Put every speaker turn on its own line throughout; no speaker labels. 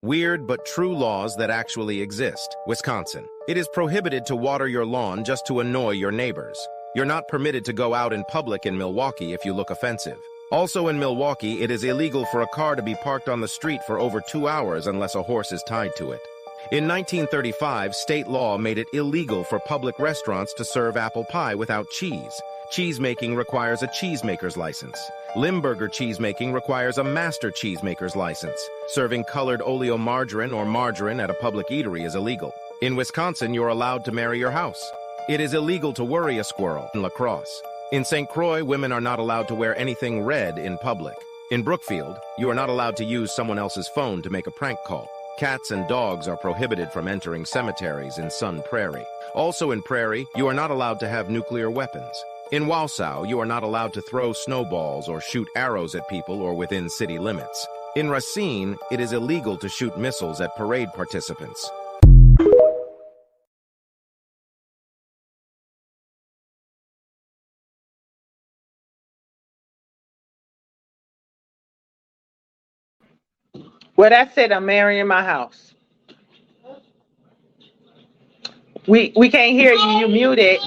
Weird but true laws that actually exist. Wisconsin. It is prohibited to water your lawn just to annoy your neighbors. You're not permitted to go out in public in Milwaukee if you look offensive. Also in Milwaukee, it is illegal for a car to be parked on the street for over 2 hours unless a horse is tied to it. In 1935, state law made it illegal for public restaurants to serve apple pie without cheese. Cheesemaking requires a cheesemaker's license. Limburger cheesemaking requires a master cheesemaker's license. Serving colored oleomargarine or margarine at a public eatery is illegal. In Wisconsin, you're allowed to marry your house. It is illegal to worry a squirrel in La Crosse. In St. Croix, women are not allowed to wear anything red in public. In Brookfield, you are not allowed to use someone else's phone to make a prank call. Cats and dogs are prohibited from entering cemeteries in Sun Prairie. Also in Prairie, you are not allowed to have nuclear weapons. In Wausau, you are not allowed to throw snowballs or shoot arrows at people or within city limits. In Racine, it is illegal to shoot missiles at parade participants.
Well, that's it. I'm marrying my house. We can't hear you. You muted.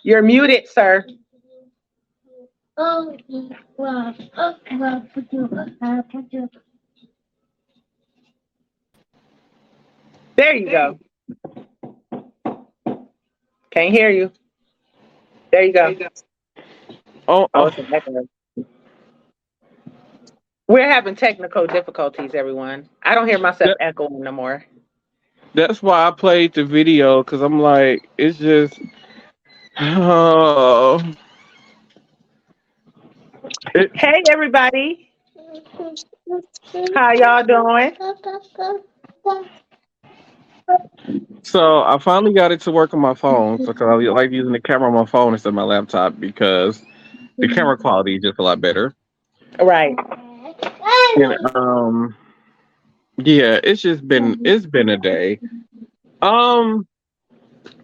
You're muted, sir. There you go. Can't hear you. There you go. It's an echo. We're having technical difficulties, everyone. I don't hear myself echoing no more.
That's why I played the video, because I'm like, it's just,
Hey, everybody. How y'all doing?
So I finally got it to work on my phone, because I like using the camera on my phone instead of my laptop, because the camera quality is just a lot better.
Right.
And, yeah, it's been a day.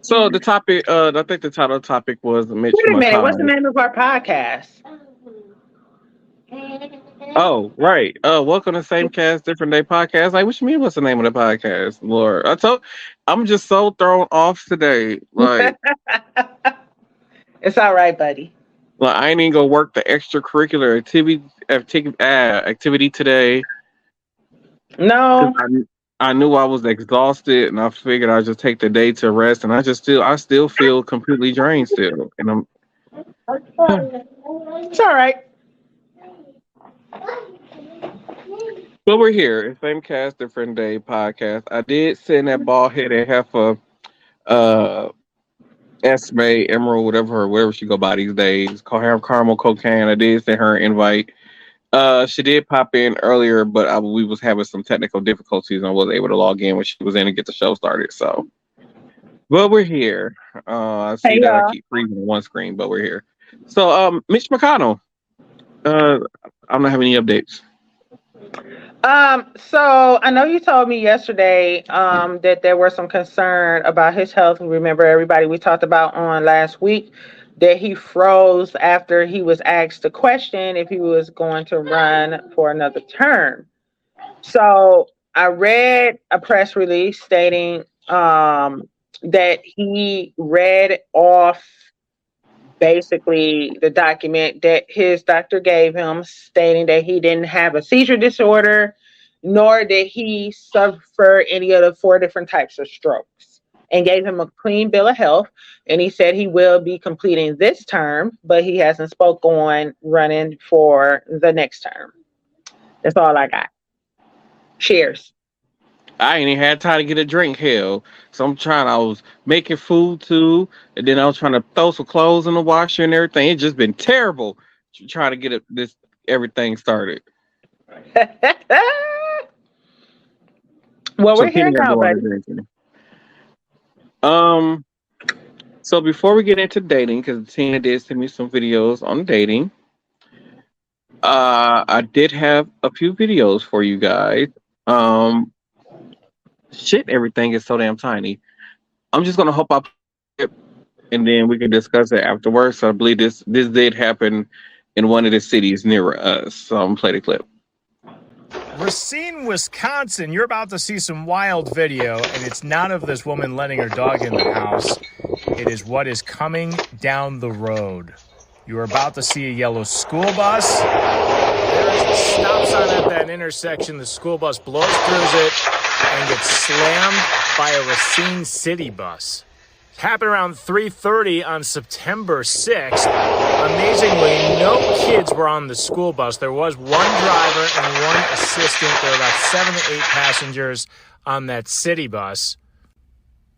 So the topic, I think the title of the topic was Mitch McConnell.
Wait a minute, what's the name of our podcast?
Oh, right. Welcome to Samecast Different Day Podcast. Like, what you mean? What's the name of the podcast, Lord? I'm just so thrown off today. Like,
it's all right, buddy.
Like, I ain't even gonna work the extracurricular activity today.
No.
I knew I was exhausted, and I figured I'd just take the day to rest. And I still feel completely drained still. And I'm.
It's all right.
But we're here. It's Samecast Different Day Podcast. I did send that bald headed heifer, Esme, Emerald, whatever she go by these days. Caramel cocaine. I did send her an invite. She did pop in earlier, but we was having some technical difficulties and I wasn't able to log in when she was in to get the show started. So, but we're here. I see that I keep freezing on one screen, but we're here. So, Mitch McConnell. I don't have any updates.
So I know you told me yesterday that there was some concern about his health. Remember, everybody, we talked about on last week that he froze after he was asked a question if he was going to run for another term. So I read a press release stating that he read off basically the document that his doctor gave him, stating that he didn't have a seizure disorder, nor did he suffer any of the 4 different types of strokes, and gave him a clean bill of health. And he said he will be completing this term, but he hasn't spoke on running for the next term. That's all I got. Cheers.
I ain't even had time to get a drink, hell. So I was making food too, and then I was trying to throw some clothes in the washer and everything. It's just been terrible trying to get everything started.
Well, we're here now, buddy.
So before we get into dating, because Tina did send me some videos on dating, I did have a few videos for you guys. Shit, everything is so damn tiny. I'm just gonna hope up, and then we can discuss it afterwards. So I believe this did happen in one of the cities near us. So I'm gonna play the clip.
Racine, Wisconsin, you're about to see some wild video, and it's not of this woman letting her dog in the house. It is what is coming down the road. You are about to see a yellow school bus. There is a stop sign at that intersection. The school bus blows through it and gets slammed by a Racine city bus. It happened around 3:30 on September 6th. Amazingly, no kids were on the school bus. There was one driver and one assistant. There were about 7 to 8 passengers on that city bus.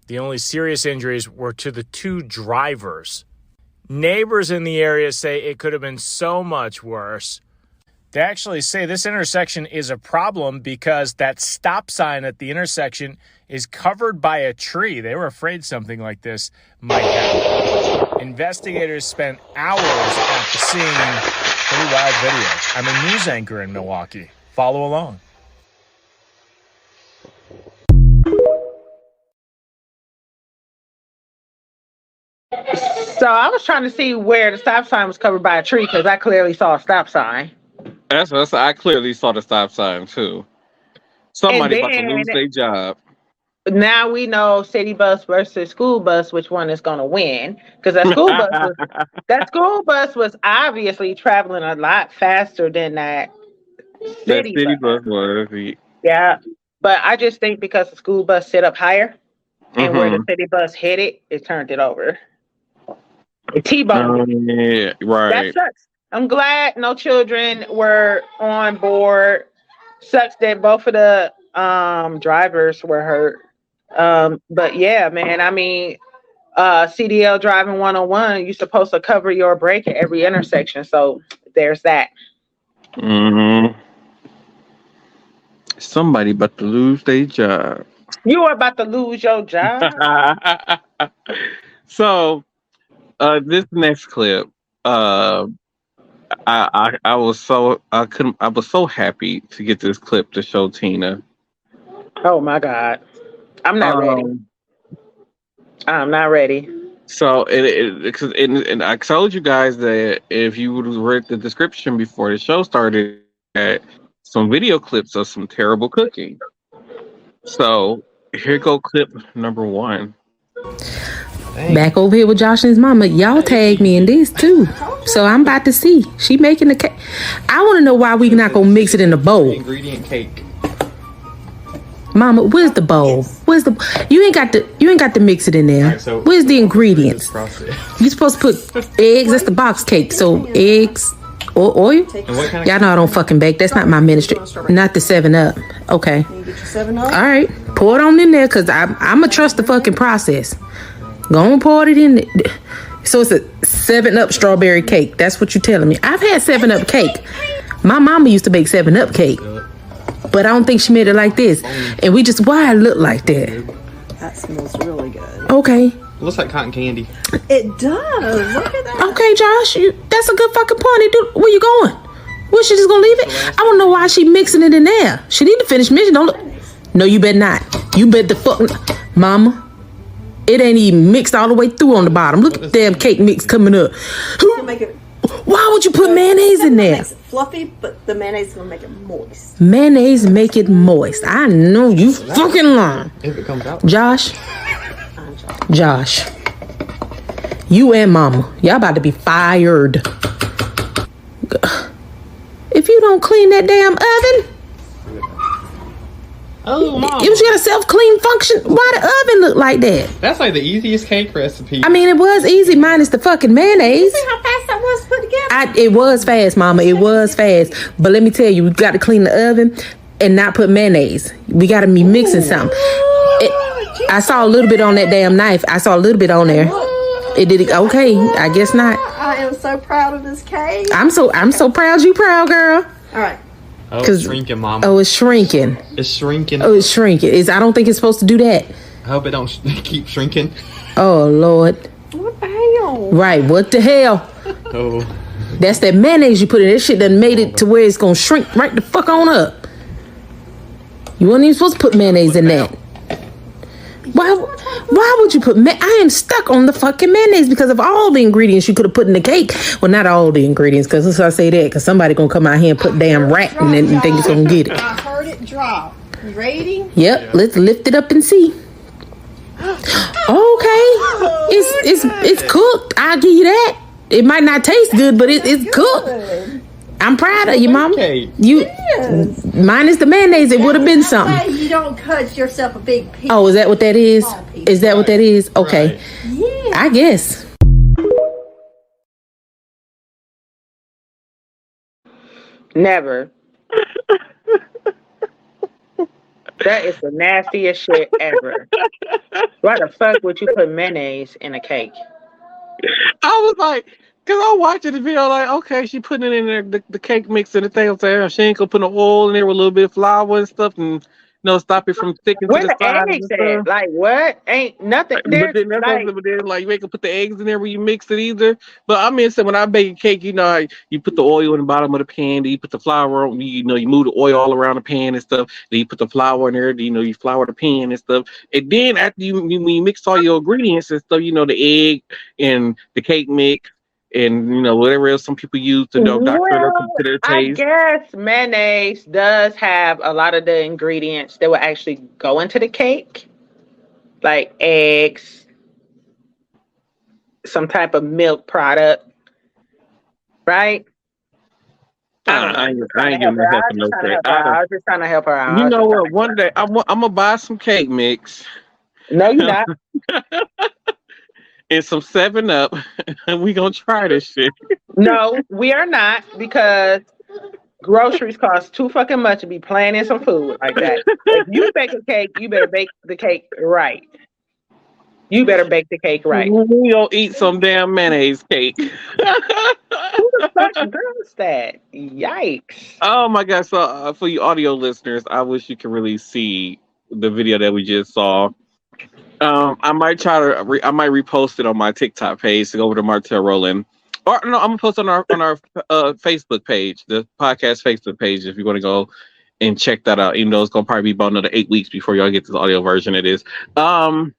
The only serious injuries were to the 2 drivers. Neighbors in the area say it could have been so much worse. They actually say this intersection is a problem because that stop sign at the intersection is covered by a tree. They were afraid something like this might happen. Investigators spent hours at the scene. Pretty wild video. I'm a news anchor in Milwaukee. Follow along.
So I was trying to see where the stop sign was covered by a tree because I clearly saw a stop sign.
I clearly saw the stop sign too. Somebody about to lose their job.
Now we know city bus versus school bus, which one is going to win? Because that school bus was obviously traveling a lot faster than that city bus was. Yeah, but I just think because the school bus sit up higher and where the city bus hit it, it turned it over. It T-boned.
Yeah, right.
That sucks. I'm glad no children were on board. Sucks that both of the drivers were hurt. But yeah, man, I mean, CDL driving 101, you're supposed to cover your brake at every intersection. So there's that.
Somebody about to lose their job.
You are about to lose your job.
So, this next clip, I was so happy to get this clip to show Tina.
Oh my God. I'm not ready. I'm not ready.
So, and I told you guys that if you would have read the description before the show started, some video clips of some terrible cooking. So, here go clip number 1.
Back over here with Josh and his mama, y'all tagged me in this too. So I'm about to see. She making the cake. I want to know why we not gonna mix it in a bowl.
Ingredient cake.
Mama, where's the bowl? Where's the? You ain't got to mix it in there. Right, so where's the ingredients? You supposed to put eggs. That's the box cake. So eggs or oil. Y'all know I don't fucking bake. That's not my ministry. Not the 7-Up. Okay. All right. Pour it on in there because I'm gonna trust the fucking process. Go on, pour it in. So it's a 7-Up strawberry cake. That's what you're telling me. I've had 7-Up cake. My mama used to bake 7-Up cake. But I don't think she made it like this. And why it look like that?
That smells really good.
Okay.
It looks like cotton candy.
It does. Look at that.
Okay, Josh. That's a good fucking point. Where you going? Where she just gonna leave it? I don't know why she mixing it in there. She need to finish mixing. Don't look. No, you better not. You bet the fuck, Mama. It ain't even mixed all the way through on the bottom. Look at the damn cake mix coming up. Why would you put mayonnaise in there?
Makes it fluffy, but the mayonnaise is gonna make it moist.
Mayonnaise make it moist. I know you fucking lying.
If it comes out.
Josh. You and Mama, y'all about to be fired. If you don't clean that damn oven.
Oh, Mom.
It was got a self-clean function. Why the oven look like that?
That's like the easiest cake recipe.
I mean, it was easy minus the fucking mayonnaise.
See how fast that was put together?
It was fast, Mama. It was fast. But let me tell you, we got to clean the oven and not put mayonnaise. We got to be mixing something. I saw a little bit on that damn knife. I saw a little bit on there. It did. Okay, I guess not.
I am so proud of this cake.
I'm so proud. You proud, girl?
All right.
Oh, it's shrinking, Mama.
Oh, it's shrinking.
It's shrinking.
Oh, it's shrinking. I don't think it's supposed to do that.
I hope it don't keep shrinking.
Oh, Lord.
What the hell?
Right, what the hell?
Oh.
That's that mayonnaise you put in. That shit done made it to where it's going to shrink right the fuck on up. You weren't even supposed to put mayonnaise in that. Why would you put I am stuck on the fucking mayonnaise because of all the ingredients you could have put in the cake. Well, not all the ingredients, because let's not say that, because somebody gonna come out here and put damn rat in it and think it's gonna get it.
I heard it drop. You ready?
Yep, let's lift it up and see. Okay, it's cooked. I'll give you that. It might not taste good, but it's cooked. I'm proud of you, Mama. Minus the mayonnaise, it would have been something.
You don't cut yourself a big piece.
Oh, is that what that is? Is that what that is? Okay.
Yeah.
I guess.
Never. That is the nastiest shit ever. Why the fuck would you put mayonnaise in a cake?
I was like, because I'm watching the video, like, okay, she putting it in there, the cake mix and the thing. I'm saying, she ain't gonna put no oil in there with a little bit of flour and stuff, and stop it from sticking to the side.
Eggs at? Like what? Ain't nothing.
But then you ain't gonna put the eggs in there when you mix it either. But I mean, so when I bake a cake, you put the oil in the bottom of the pan, then you put the flour on, you move the oil all around the pan and stuff. Then you put the flour in there, you flour the pan and stuff. And then after when you mix all your ingredients and stuff, the egg and the cake mix, and whatever else some people use to doctor to their taste.
I guess mayonnaise does have a lot of the ingredients that will actually go into the cake, like eggs, some type of milk product, right?
I ain't giving her help no cake.
I was just trying to help her out.
You know what? One day I'm gonna buy some cake mix.
No, you're not.
And some 7-Up, and we gonna try this shit.
No, we are not, because groceries cost too fucking much to be planning some food like that. If you bake a cake, you better bake the cake right. You better bake the cake right.
We gonna eat some damn mayonnaise cake.
Who the fuck does that? Yikes!
Oh my god! So for you audio listeners, I wish you could really see the video that we just saw. I might repost it on my TikTok page to go over to Martel Roland, or no, I'm gonna post on our Facebook page, the podcast Facebook page, if you want to go and check that out. Even though it's gonna probably be about another 8 weeks before y'all get this audio version. It is.
I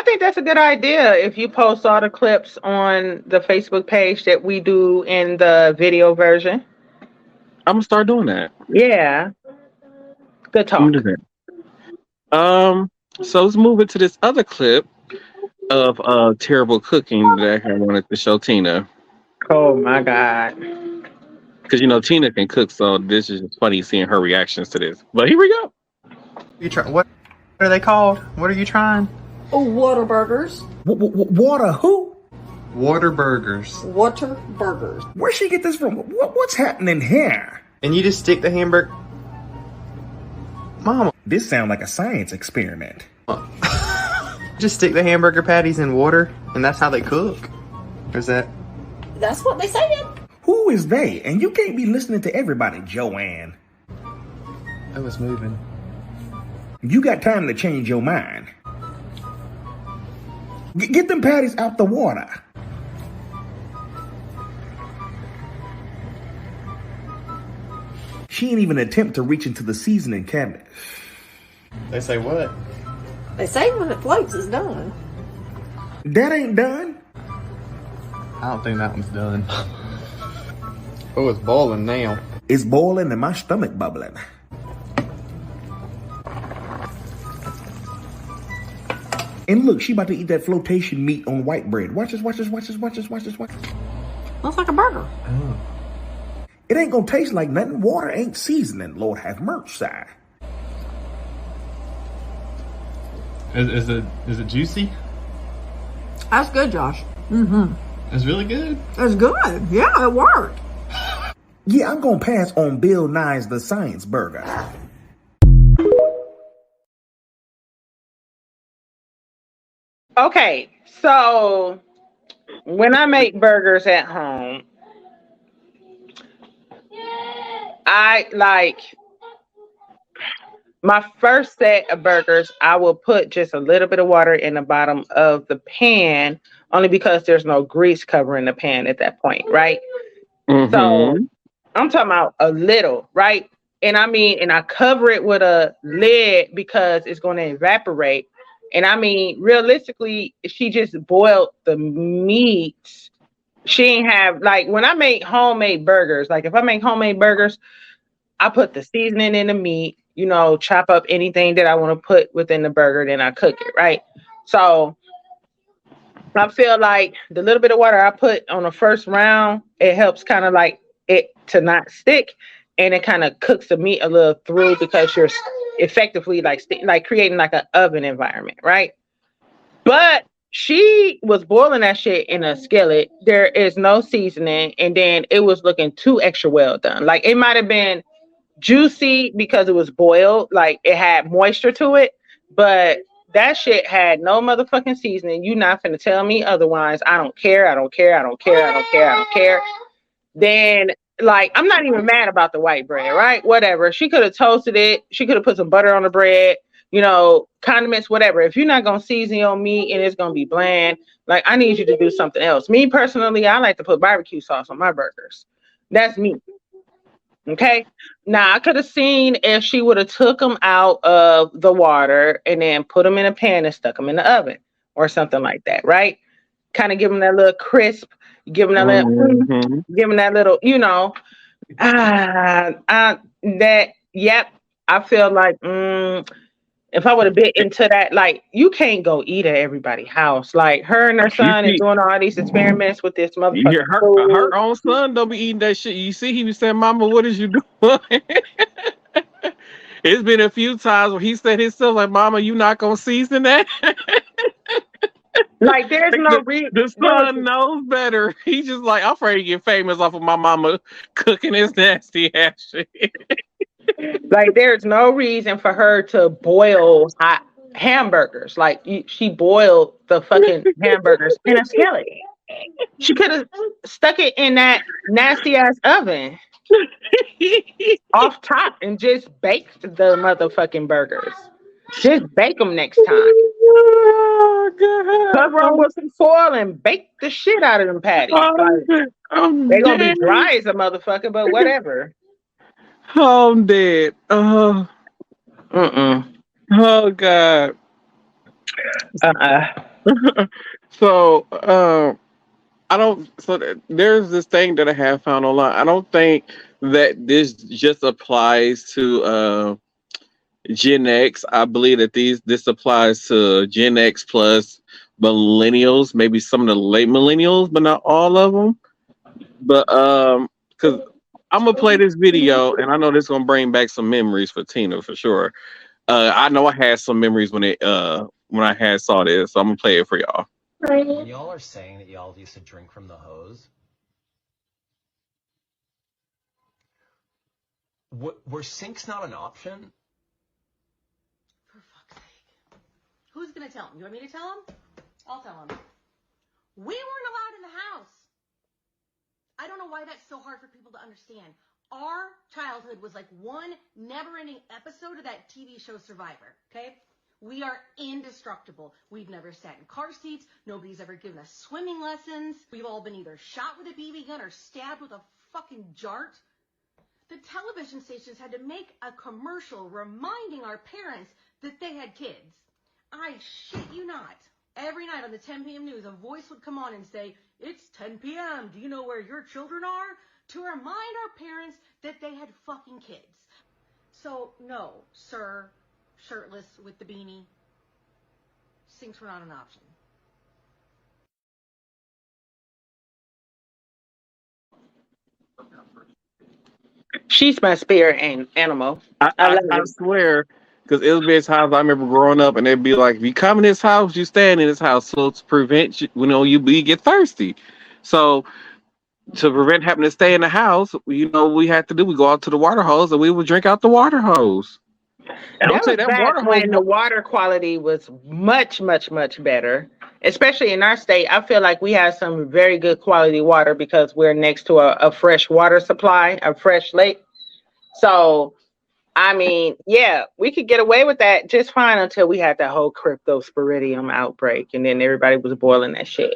think that's a good idea if you post all the clips on the Facebook page that we do in the video version.
I'm gonna start doing that.
Yeah. Good talk.
I'm gonna do that. So let's move into this other clip of terrible cooking that I wanted to show Tina.
Oh my god!
Because Tina can cook, so this is just funny seeing her reactions to this. But here we go.
What are they called? What are you trying?
Oh, water burgers.
Water who?
Water burgers.
Water burgers.
Where'd she get this from? What's happening here?
And you just stick the hamburger. Mama.
This sounds like a science experiment.
Just stick the hamburger patties in water, and that's how they cook. Or is that?
That's what they said.
Who is they? And you can't be listening to everybody, Joanne.
I was moving.
You got time to change your mind. Get them patties out the water. She ain't even attempt to reach into the seasoning cabinet.
They say what?
They say when it floats, it's done.
That ain't done.
I don't think that one's done. Oh, it's boiling now.
It's boiling and my stomach bubbling. And look, she about to eat that flotation meat on white bread. Watch this.
Looks like a burger.
Oh.
It ain't gonna taste like nothing. Water ain't seasoning. Lord have mercy.
Is it juicy?
That's good, Josh. Mm-hmm.
It's really good.
It's good. Yeah, it worked.
Yeah, I'm gonna pass on Bill Nye's The Science Burger.
Okay, so when I make burgers at home, I like my first set of burgers, I will put just a little bit of water in the bottom of the pan, only because there's no grease covering the pan at that point, right? Mm-hmm. So I'm talking about a little, right? And I cover it with a lid because it's going to evaporate And I mean, realistically, she just boiled the meat. She ain't have, like, when I make homemade burgers, like if I make homemade burgers, I put the seasoning in the meat, chop up anything that I want to put within the burger, then I cook it, right? So I feel like the little bit of water I put on the first round, it helps kind of like it to not stick, and it kind of cooks the meat a little through because you're effectively like creating like an oven environment, right? But she was boiling that shit in a skillet. There is no seasoning, and then it was looking too extra well done. Like it might have been juicy because it was boiled, like it had moisture to it, but that shit had no motherfucking seasoning. You not finna tell me otherwise. I don't care. I don't care. I don't care. I don't care. I don't care. Then, like, I'm not even mad about the white bread, right? Whatever. She could have toasted it. She could have put some butter on the bread, condiments, whatever. If you're not gonna season your meat and it's gonna be bland, like I need you to do something else. Me personally, I like to put barbecue sauce on my burgers. That's me. Okay. Now I could have seen if she would have took them out of the water and then put them in a pan and stuck them in the oven or something like that, right? Kind of give them that little crisp, give them that little, give them that little, yep. I feel like if I would have been into that, like you can't go eat at everybody's house. Like her and her son is doing all these experiments with this motherfucker.
Her own son don't be eating that shit. You see, he was saying, "Mama, what is you doing?" It's been a few times where he said himself, like, "Mama, you not gonna season that?"
Like there's no reason.
The son knows better. He's just like, I'm afraid to get famous off of my mama cooking this nasty ass shit.
Like there's no reason for her to boil hot hamburgers. Like she boiled the fucking hamburgers in a skillet. She could have stuck it in that nasty ass oven off top and just baked the motherfucking burgers. Just bake them next time.
Oh, God.
Cover them with some foil and bake the shit out of them patties. They're gonna be dry as a motherfucker, but whatever.
Oh, I'm dead. Oh, oh God. So, I don't. So there's this thing that I have found online. I don't think that this just applies to Gen X. I believe that this applies to Gen X plus millennials, maybe some of the late millennials, but not all of them. But because I'm gonna play this video, and I know this is gonna bring back some memories for Tina for sure. I know I had some memories when I had saw this, so I'm gonna play it for y'all.
When y'all are saying that y'all used to drink from the hose, were sinks not an option?
For fuck's sake. Who's gonna tell him? You want me to tell him? I'll tell him. We weren't allowed in the house. I don't know why that's so hard for people to understand. Our childhood was like one never-ending episode of that TV show Survivor, okay? We are indestructible. We've never sat in car seats. Nobody's ever given us swimming lessons. We've all been either shot with a BB gun or stabbed with a fucking jart. The television stations had to make a commercial reminding our parents that they had kids. I shit you not. Every night on the 10 p.m. news, a voice would come on and say, "It's 10 p.m. Do you know where your children are?" To remind our parents that they had fucking kids. So, no, sir, shirtless with the beanie, sinks were not an option.
She's my spirit animal.
I swear, because it'll be times I remember growing up, and they'd be like, "If you come in this house, you stand in this house, so to prevent you get thirsty." So to prevent having to stay in the house, we had to do. We go out to the water hose, and we would drink out the water hose. And
That was back when the water quality was much, much, much better. Especially in our state, I feel like we have some very good quality water because we're next to a fresh water supply, a fresh lake. So, I mean, yeah, we could get away with that just fine until we had that whole cryptosporidium outbreak, and then everybody was boiling that shit.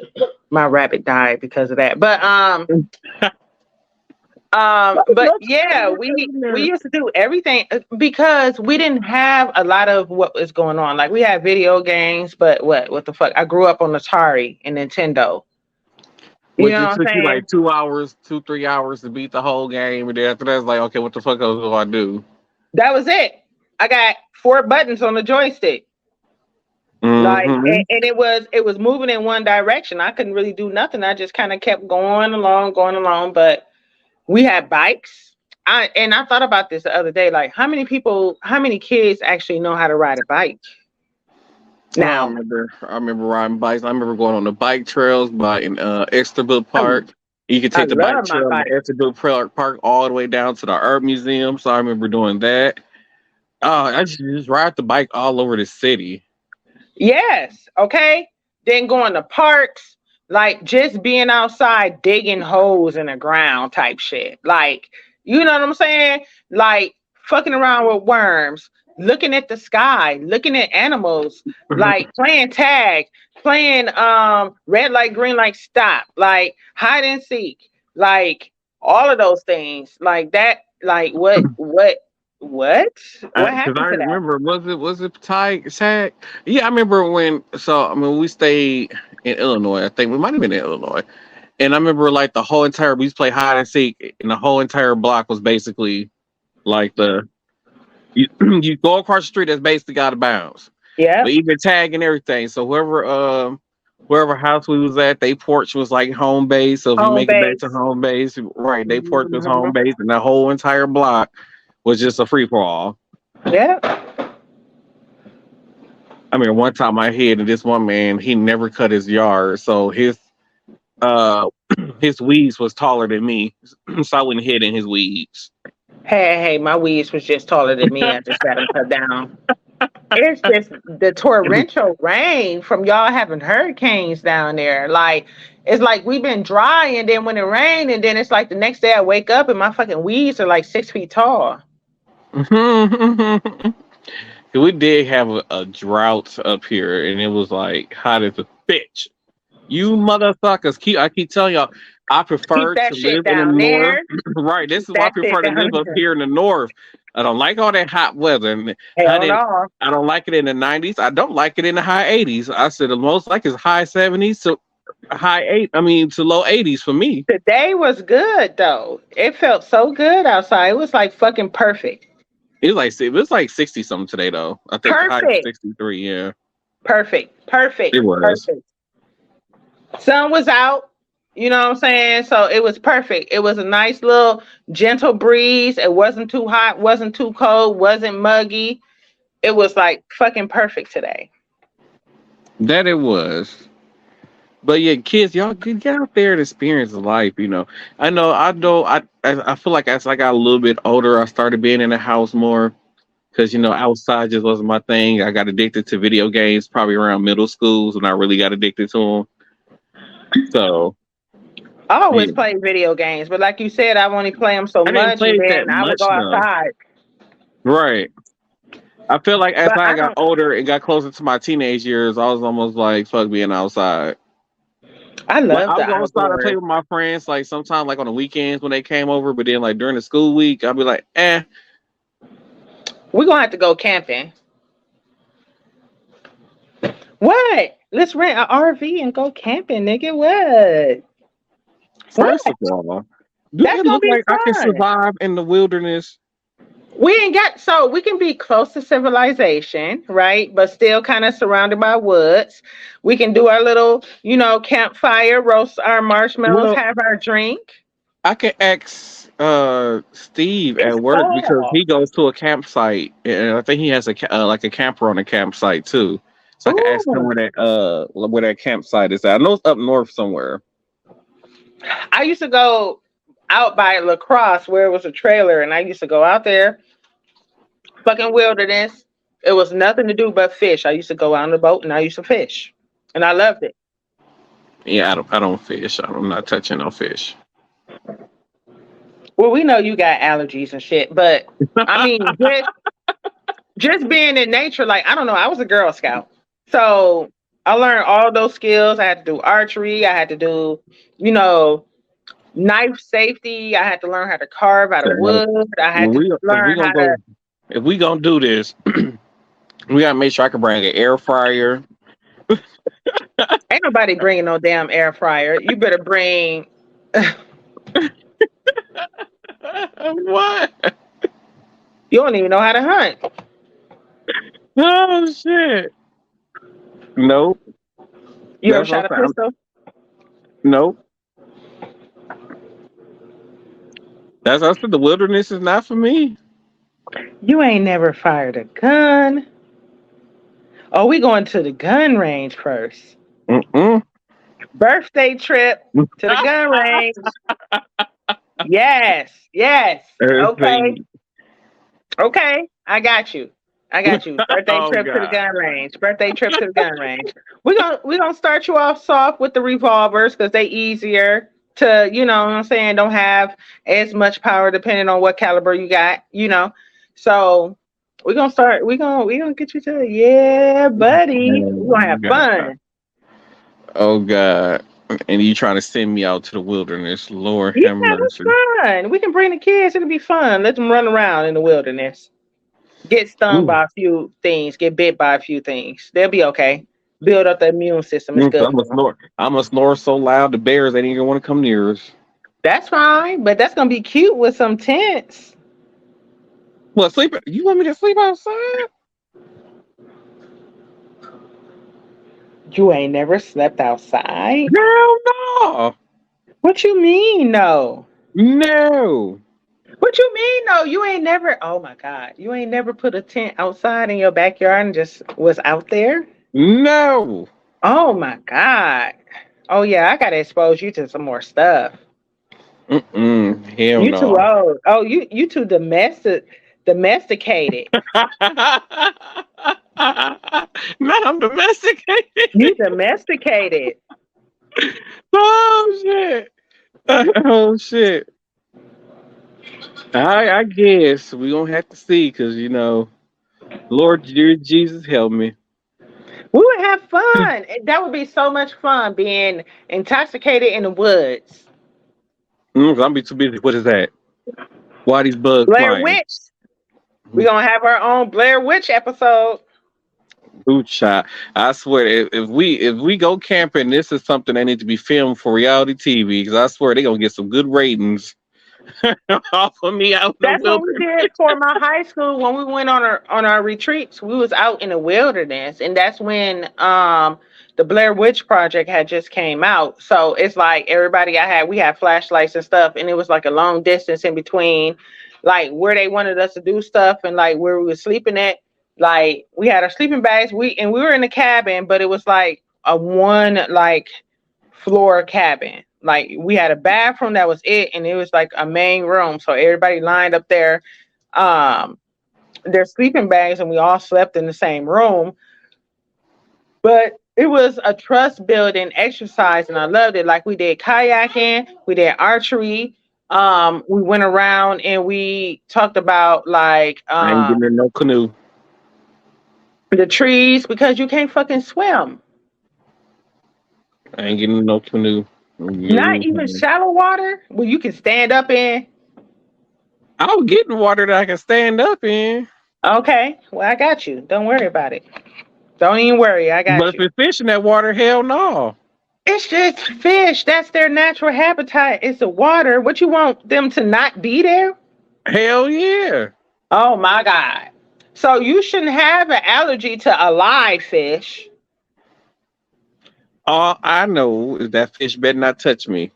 My rabbit died because of that. But But yeah, we used to do everything because we didn't have a lot of what was going on. Like we had video games, but what the fuck? I grew up on Atari and Nintendo. You
Which
know
it
what I'm
took you
saying?
like 3 hours to beat the whole game, and then after that, it's like, okay, what the fuck else do I do?
That was it. I got 4 buttons on the joystick. Like
Mm-hmm.
and it was moving in one direction. I couldn't really do nothing. I just kind of kept going along. But we had bikes. I thought about this the other day. Like how many kids actually know how to ride a bike? Now
I remember riding bikes. I remember going on the bike trails in Exeterville Park. You could take the bike
love my
trail
bike.
in Exeterville Park all the way down to the Art Museum. So I remember doing that. I just ride the bike all over the city.
Yes. Okay. Then going to parks, like just being outside digging holes in the ground type shit. Like, you know what I'm saying? Like fucking around with worms, looking at the sky, looking at animals, like playing tag, playing red light, green light, stop, like hide and seek, like all of those things. Like that, like what
Because
happened
I
to that?
remember, was it tag? Yeah, I remember when. So I mean, we stayed in Illinois. I think we might have been in Illinois, and I remember like the whole entire we used to play hide and seek, and the whole entire block was basically like you, you go across the street that's basically out of bounds.
Yeah.
But even tag and everything. So wherever house we was at, they porch was like home base. So if you
Home
make it back
base.
to home base, right, they porch was home
Mhm.
base, and the whole entire block was just a free for all.
Yeah.
I mean, one time I hid, and this one man, he never cut his yard, so his his weeds was taller than me, so I wouldn't hid in his weeds.
Hey, my weeds was just taller than me. I just got them cut down. It's just the torrential rain from y'all having hurricanes down there. Like, it's like we've been dry, and then when it rained, and then it's like the next day I wake up and my fucking weeds are like 6 feet tall.
We did have a drought up here, and it was like hot as a bitch. You motherfuckers! I keep telling y'all, I prefer
Keep that
to
shit
live in the
down
north.
there.
Right, this is why I
That shit
prefer to
down
live up
there.
here in the north. I don't like all that hot weather. And
Hell no.
I don't like it in the 90s. I don't like it in the high 80s. I said the most like is high 70s to to low 80s for me.
Today was good though. It felt so good outside. It was like fucking perfect.
It was like 60 something today though. I think the high was
Perfect.
63. Yeah,
Perfect.
it was.
Perfect. Sun was out. You know what I'm saying? So it was perfect. It was a nice little gentle breeze. It wasn't too hot, wasn't too cold, wasn't muggy. It was like fucking perfect today.
That it was. But yeah, kids, y'all get out there and experience life. I know. I feel like as I got a little bit older, I started being in the house more because outside just wasn't my thing. I got addicted to video games probably around middle schools, and I really got addicted to them. So
I always play video games, but like you said, I only play them so
I didn't
much,
play
and
it
then
that
I would
much
go
though.
outside.
Right. I feel like as
But
I got older and got closer to my teenage years, I was almost like fuck being outside.
I
Like
love
I
the
was gonna start to
outdoors.
play with my friends, like sometimes like on the weekends when they came over, but then like during the school week, I'd be like, eh.
We're gonna have to go camping. What? Let's rent an RV and go camping, nigga. What?
First of all, do
That's
it
gonna
look
be
like I can
fun.
survive in the wilderness?
We ain't got so we can be close to civilization, right? But still kind of surrounded by woods. We can do our little, campfire, roast our marshmallows,
Well,
have our drink.
I can ask Steve
It's
at work because
fall.
he goes to a campsite, and I think he has like a camper on a campsite too. So I can ask him
Ooh.
where that campsite is at. I know it's up north somewhere.
I used to go out by La Crosse where it was a trailer, and I used to go out there, fucking wilderness. It was nothing to do but fish. I used to go out on the boat and I used to fish, and I loved it.
Yeah, I don't fish. I'm not touching no fish.
Well, we know you got allergies and shit, but I mean, just being in nature, like I don't know. I was a Girl Scout, so I learned all those skills. I had to do archery. I had to do, Knife safety. I had to learn how to carve out of wood. I had to learn how to.
If we gonna do this, we gotta make sure I can bring an air fryer.
Ain't nobody bringing no damn air fryer. You better bring.
What?
You don't even know how to hunt.
Oh shit! Nope.
You ever shot a pistol?
Nope. That's what I said. The wilderness is not for me.
You ain't never fired a gun. Oh, we going to the gun range first. Birthday trip to the gun range. Yes. Okay. I got you. Birthday trip to the gun range. We're gonna start you off soft with the revolvers because they easier to, you know what I'm saying, don't have as much power depending on what caliber you got, you know. So we're gonna get you to, yeah, buddy. We're gonna have fun.
Oh God. And you trying to send me out to the wilderness. Lord have mercy.
Fun. We can bring the kids, it'll be fun. Let them run around in the wilderness. Get stung by a few things, get bit by a few things. They'll be okay. Build up the immune system. It's good.
I'm gonna snore so loud the bears ain't even want to come near us.
That's fine, but that's gonna be cute with some tents.
What, sleep? You want me to sleep outside?
You ain't never slept outside?
Hell no.
What you mean, no?
No.
What you mean, no? You ain't never, oh my God, you ain't never put a tent outside in your backyard and just was out there?
No.
Oh my God. Oh yeah, I gotta expose you to some more stuff.
Hell
you
no.
Too old. Oh, you too domesticated.
Man, I'm domesticated.
You domesticated.
Oh shit. Oh shit. I guess we gonna have to see, because you know, Lord Jesus help me.
We would have fun. That would be so much fun being intoxicated in the woods.
I'm be too busy. What is that? Why these bugs
Blair
flying?
Witch. We're gonna have our own Blair Witch episode.
Boot shot. I swear, if we go camping, this is something that needs to be filmed for reality TV, because I swear they're gonna get some good ratings off of me out in
That's
the
what we did for my high school when we went on our retreats. We was out in the wilderness, and that's when the Blair Witch Project had just came out. So it's like we had flashlights and stuff, and it was like a long distance in between, like where they wanted us to do stuff and like where we were sleeping at. Like we had our sleeping bags. We were in a cabin, but it was like a one like floor cabin. Like we had a bathroom, that was it, and it was like a main room. So everybody lined up their sleeping bags, and we all slept in the same room. But it was a trust building exercise, and I loved it. Like we did kayaking, we did archery. We went around and we talked about like
I ain't getting in no canoe.
The trees, because you can't fucking swim.
I ain't getting in no canoe.
Not even shallow water where you can stand up in.
I'll get in water that I can stand up in.
Okay, well I got you. Don't worry about it. Don't even worry, I got you.
But if it's fish in that water, hell no.
It's just fish. That's their natural habitat. It's the water. What, you want them to not be there?
Hell yeah.
Oh my God. So you shouldn't have an allergy to a live fish.
All I know is that fish better not touch me.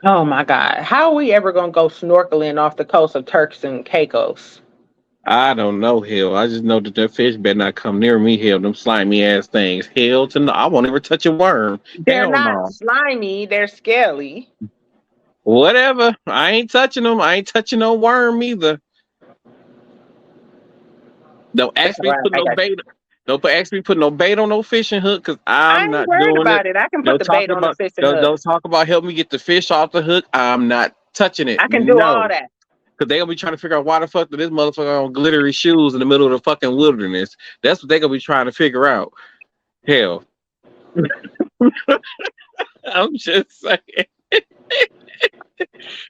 Oh my God. How are we ever going to go snorkeling off the coast of Turks and Caicos?
I don't know, hell. I just know that fish better not come near me, hell. Them slimy ass things. Hell to no. I won't ever touch a worm.
They're not slimy. They're scaly.
Whatever. I ain't touching them. I ain't touching no worm either. Don't ask me to put no bait. Don't ask me to put no bait on no fishing hook, because I'm not doing
about it. I can put the bait on the fishing hook.
Don't talk about help me get the fish off the hook. I'm not touching it.
I can do all that.
Because they're going to be trying to figure out why the fuck did this motherfucker on glittery shoes in the middle of the fucking wilderness. That's what they're going to be trying to figure out. Hell. I'm just saying.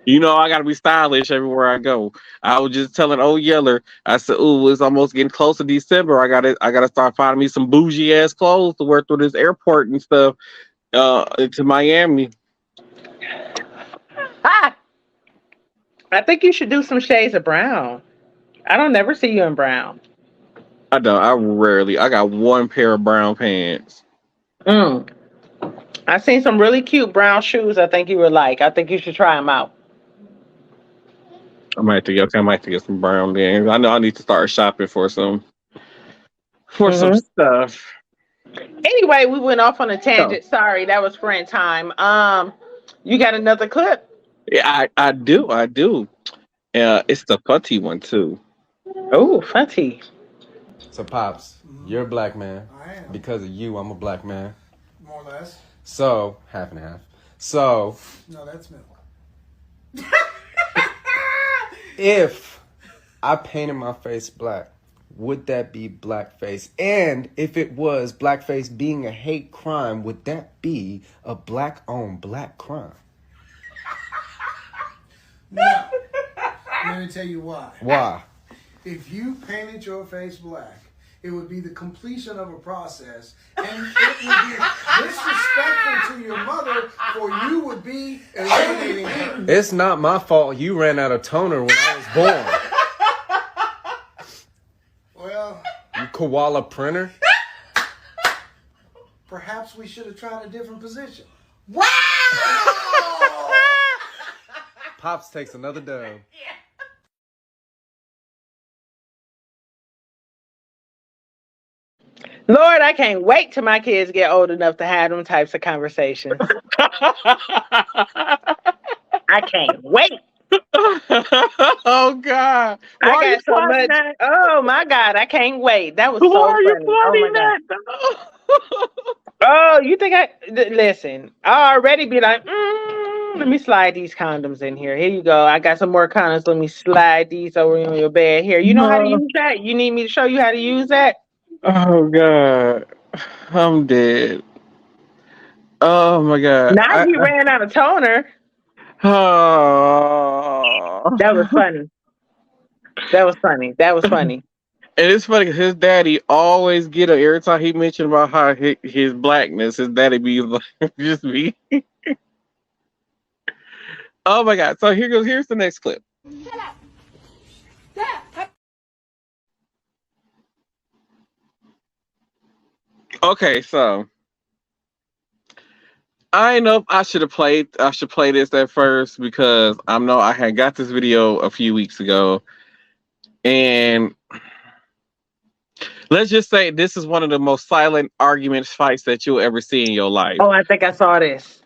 You know, I gotta be stylish everywhere I go. I was just telling old Yeller, I said, "Ooh, it's almost getting close to December. I gotta start finding me some bougie ass clothes to wear through this airport and stuff, to Miami."
Ah, I think you should do some shades of brown. I don't never see you in brown.
I don't. I got one pair of brown pants.
Mm. I seen some really cute brown shoes. I think you would like. I think you should try them out.
I might have to get some brown things. I know I need to start shopping for some
Hmm.
stuff.
Anyway, we went off on a
So,
tangent. Sorry, that was friend time. You got another clip?
yeah, I do. It's the putty one too.
Oh, funty.
So, Pops, you're a black man.
I am.
Because of you, I'm a black man.
More or less.
So, half and half. So,
No, that's middle.
if I painted my face black, would that be blackface? And if it was blackface being a hate crime, would that be a black on black crime?
No. Let me tell you why.
Why?
If you painted your face black, it would be the completion of a process, and it would be disrespectful to your mother, for you would be eliminating her.
It's not my fault you ran out of toner when I was born.
Well,
You koala printer?
perhaps we should have tried a different position.
Wow!
Pops takes another dub.
Lord, I can't wait till my kids get old enough to have them types of conversations. I can't wait.
Oh God! Why
I
are you
got so
plotting
much.
that?
Oh my God, I can't wait. That was
Why
so
are you
funny. Oh my
plotting
God.
that?
Oh, you think listen? I already be like, let me slide these condoms in here. Here you go. I got some more condoms. Let me slide these over on your bed. Here, you know how to
No.
use that? You need me to show you how to use that?
Oh God! I'm dead. Oh my God!
Now he ran out of toner.
Oh.
That was funny. That was funny. That was funny.
And it's funny 'cause his daddy always get him every time he mentioned about how his blackness. His daddy be like, just me. Oh my God! So here's the next clip. Okay, so I know I should play this at first because I had got this video a few weeks ago, and let's just say this is one of the most silent arguments fights that you'll ever see in your life.
Oh, I think I saw this.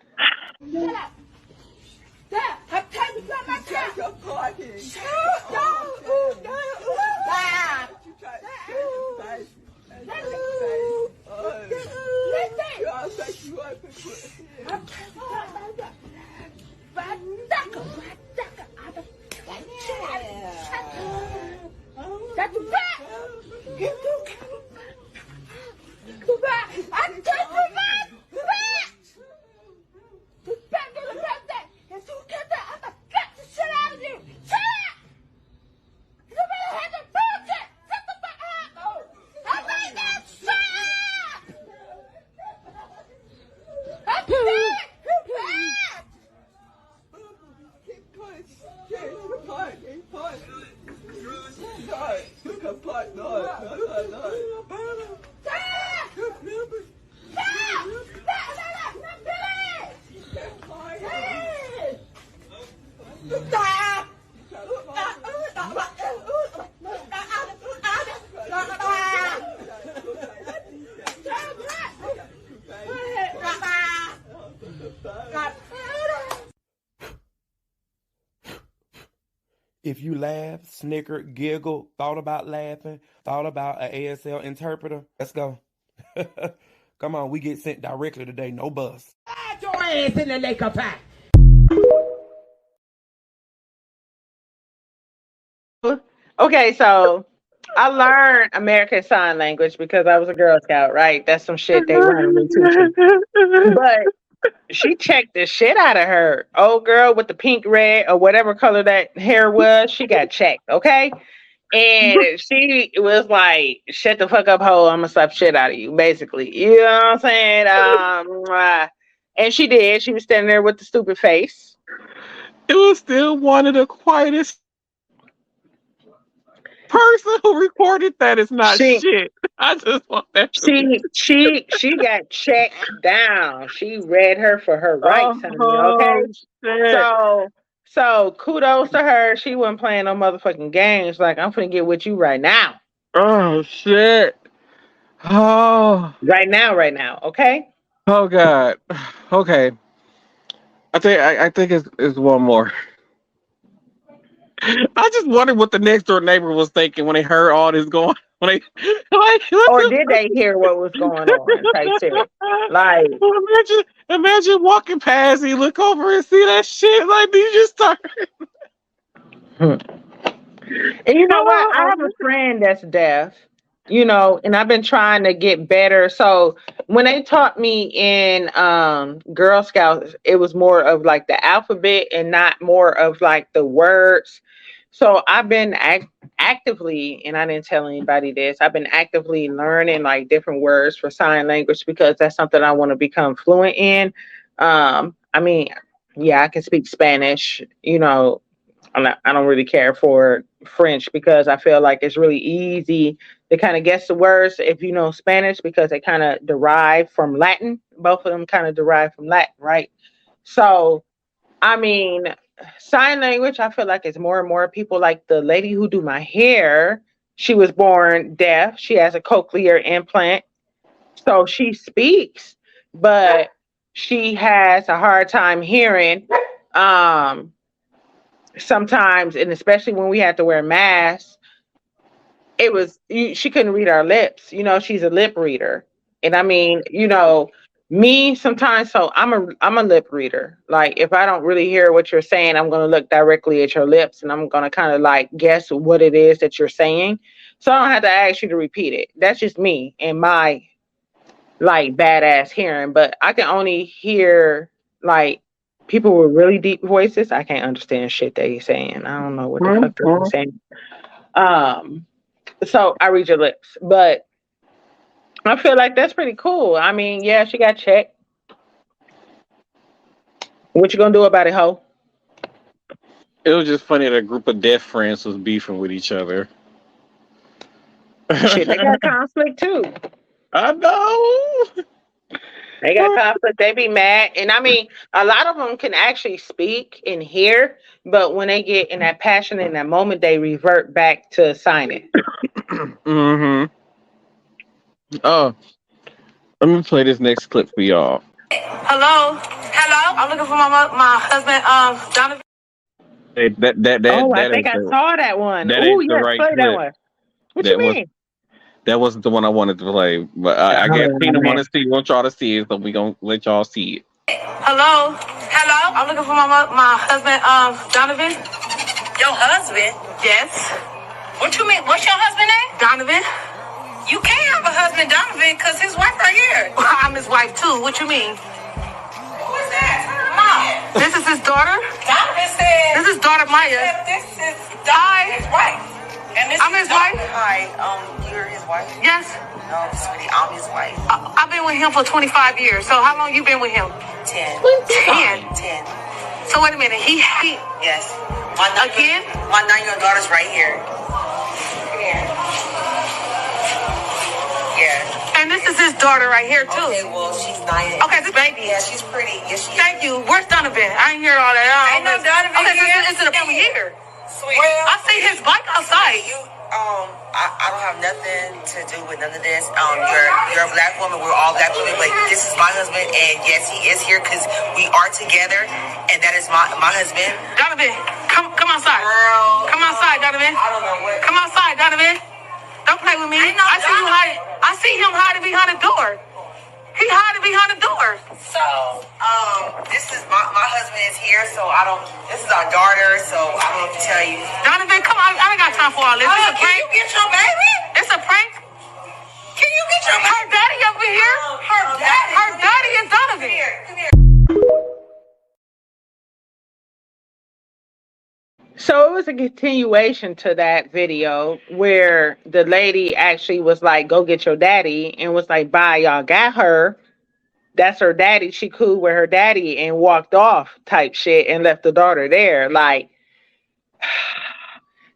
If you laugh, snickered, giggled, thought about laughing, thought about an ASL interpreter, let's go. Come on, we get sent directly today, no bus.
Your ass in the lake of fire.
Okay, so I learned American Sign Language because I was a Girl Scout, right? That's some shit they wanted me to. But She checked the shit out of her. Old girl with the pink, red, or whatever color that hair was, she got checked, okay? And she was like, shut the fuck up, hoe. I'm gonna slap shit out of you, basically. You know what I'm saying? And she did. She was standing there with the stupid face.
It was still one of the quietest person who recorded that is not shit. I just want that to be.
She got checked down. She read her for her rights, honey, okay?
Shit.
So kudos to her. She wasn't playing no motherfucking games. Like, I'm finna get with you right now.
Oh shit. Oh.
Right now, okay?
Oh God. Okay. I think it's one more. I just wondered what the next door neighbor was thinking when they heard all this going. Or
did they hear what was going on? Type shit. Like,
imagine walking past, you look over and see that shit. Like, you just start.
And you know what? I have a friend that's deaf. You know, and I've been trying to get better. So when they taught me in Girl Scouts, it was more of like the alphabet and not more of like the words. So I've been actively, and I didn't tell anybody this, I've been actively learning like different words for sign language because that's something I want to become fluent in. I mean, yeah, I can speak Spanish, you know. I don't really care for French because I feel like it's really easy to kind of guess the words if you know Spanish because they kind of derive from Latin. Both of them kind of derive from Latin, right? So, I mean, sign language, I feel like it's more and more people like the lady who do my hair. She was born deaf. She has a cochlear implant. So she speaks, but she has a hard time hearing. Sometimes, and especially when we had to wear masks, she couldn't read our lips. You know, she's a lip reader. And I mean, you know, me sometimes, so I'm a lip reader. Like if I don't really hear what you're saying, I'm gonna look directly at your lips and I'm gonna kind of like guess what it is that you're saying. So I don't have to ask you to repeat it. That's just me and my like badass hearing, but I can only hear like people with really deep voices. I can't understand shit they saying. I don't know what the fuck they're saying. So I read your lips, but I feel like that's pretty cool. I mean, yeah, she got checked. What you gonna do about it, ho?
It was just funny that a group of deaf friends was beefing with each other.
Shit, they got conflict too.
I know.
They got conflict. They be mad. And I mean, a lot of them can actually speak and hear, but when they get in that passion in that moment, they revert back to signing.
Mm-hmm. Oh, let me play this next clip for y'all.
Hello? I'm looking for my husband, Donovan.
I think I saw that one. Oh, yes,
right
play
clip.
that one. What you mean?
That wasn't the one I wanted to play, but I guess Tina want y'all to see it, so we gonna let y'all see it.
Hello? I'm looking for my husband, Donovan. Your husband? Yes. What you mean? What's your husband's name? Donovan. You can't have a husband, Donovan, because his wife right here. I'm his wife, too. What you mean? Who is that? Mom. This is his daughter? Donovan said... This is daughter Maya. This is Donovan's wife. And I'm his wife? Hi, you're his wife? Yes. No, sweetie, I'm his wife. I've been with him for 25 years. So how long you been with him? 10. 10. So wait a minute, he yes. My 9-year-old daughter's right here. Come here. Yeah. And this is his daughter right here too. Okay, well she's 9. Okay, this baby. Yeah, she's pretty. Yes, she is. Thank you. Where's Donovan? I ain't hear all that. Ain't no Donovan here. It's in a year. Sweet. Well, I see his bike outside. I don't have nothing to do with none of this. You're a black woman. We're all black women, but this is my husband, and yes, he is here because we are together, and that is my husband. Donovan, come outside. Girl, come outside, Donovan. I don't know what. Come outside, Donovan. Don't play with me. I see him hiding behind the door. He hiding behind the door. So, this is my husband is here, so this is our daughter, so I don't know what to tell you. Donovan, come on, I ain't got time for all this. It's a prank. Can you get your baby? It's a prank. Can you get your baby? Her daddy over here. Her daddy is Donovan. Come here.
So it was a continuation to that video where the lady actually was like, go get your daddy, and was like, bye, y'all got her. That's her daddy. She cool with her daddy and walked off type shit and left the daughter there. Like,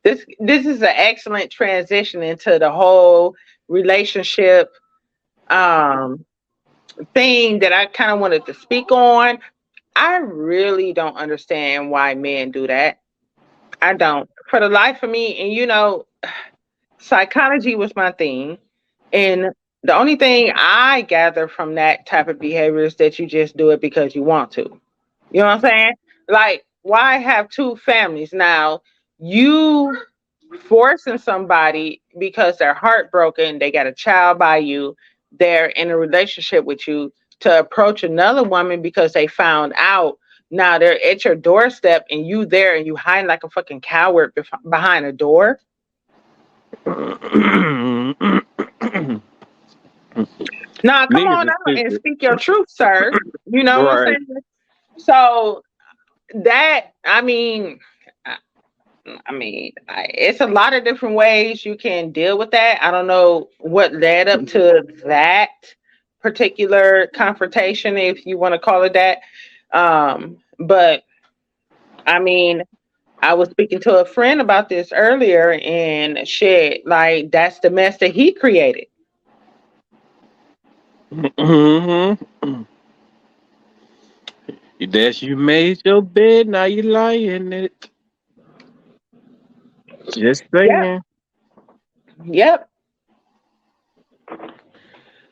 this is an excellent transition into the whole relationship thing that I kind of wanted to speak on. I really don't understand why men do that. I don't. For the life of me, and psychology was my thing. And the only thing I gather from that type of behavior is that you just do it because you want to. You know what I'm saying? Like, why have two families? Now, you forcing somebody because they're heartbroken, they got a child by you, they're in a relationship with you, to approach another woman because they found out. Now they're at your doorstep and you there and you hiding like a fucking coward behind a door. Nah, come on out and speak your truth, sir. You know what I'm saying? So that, I mean, it's a lot of different ways you can deal with that. I don't know what led up to that particular confrontation, if you want to call it that. But I mean, I was speaking to a friend about this earlier, and shit, like, that's the mess that he created.
Mm-hmm. You made your bed, now you lie in it. Just saying.
Yep.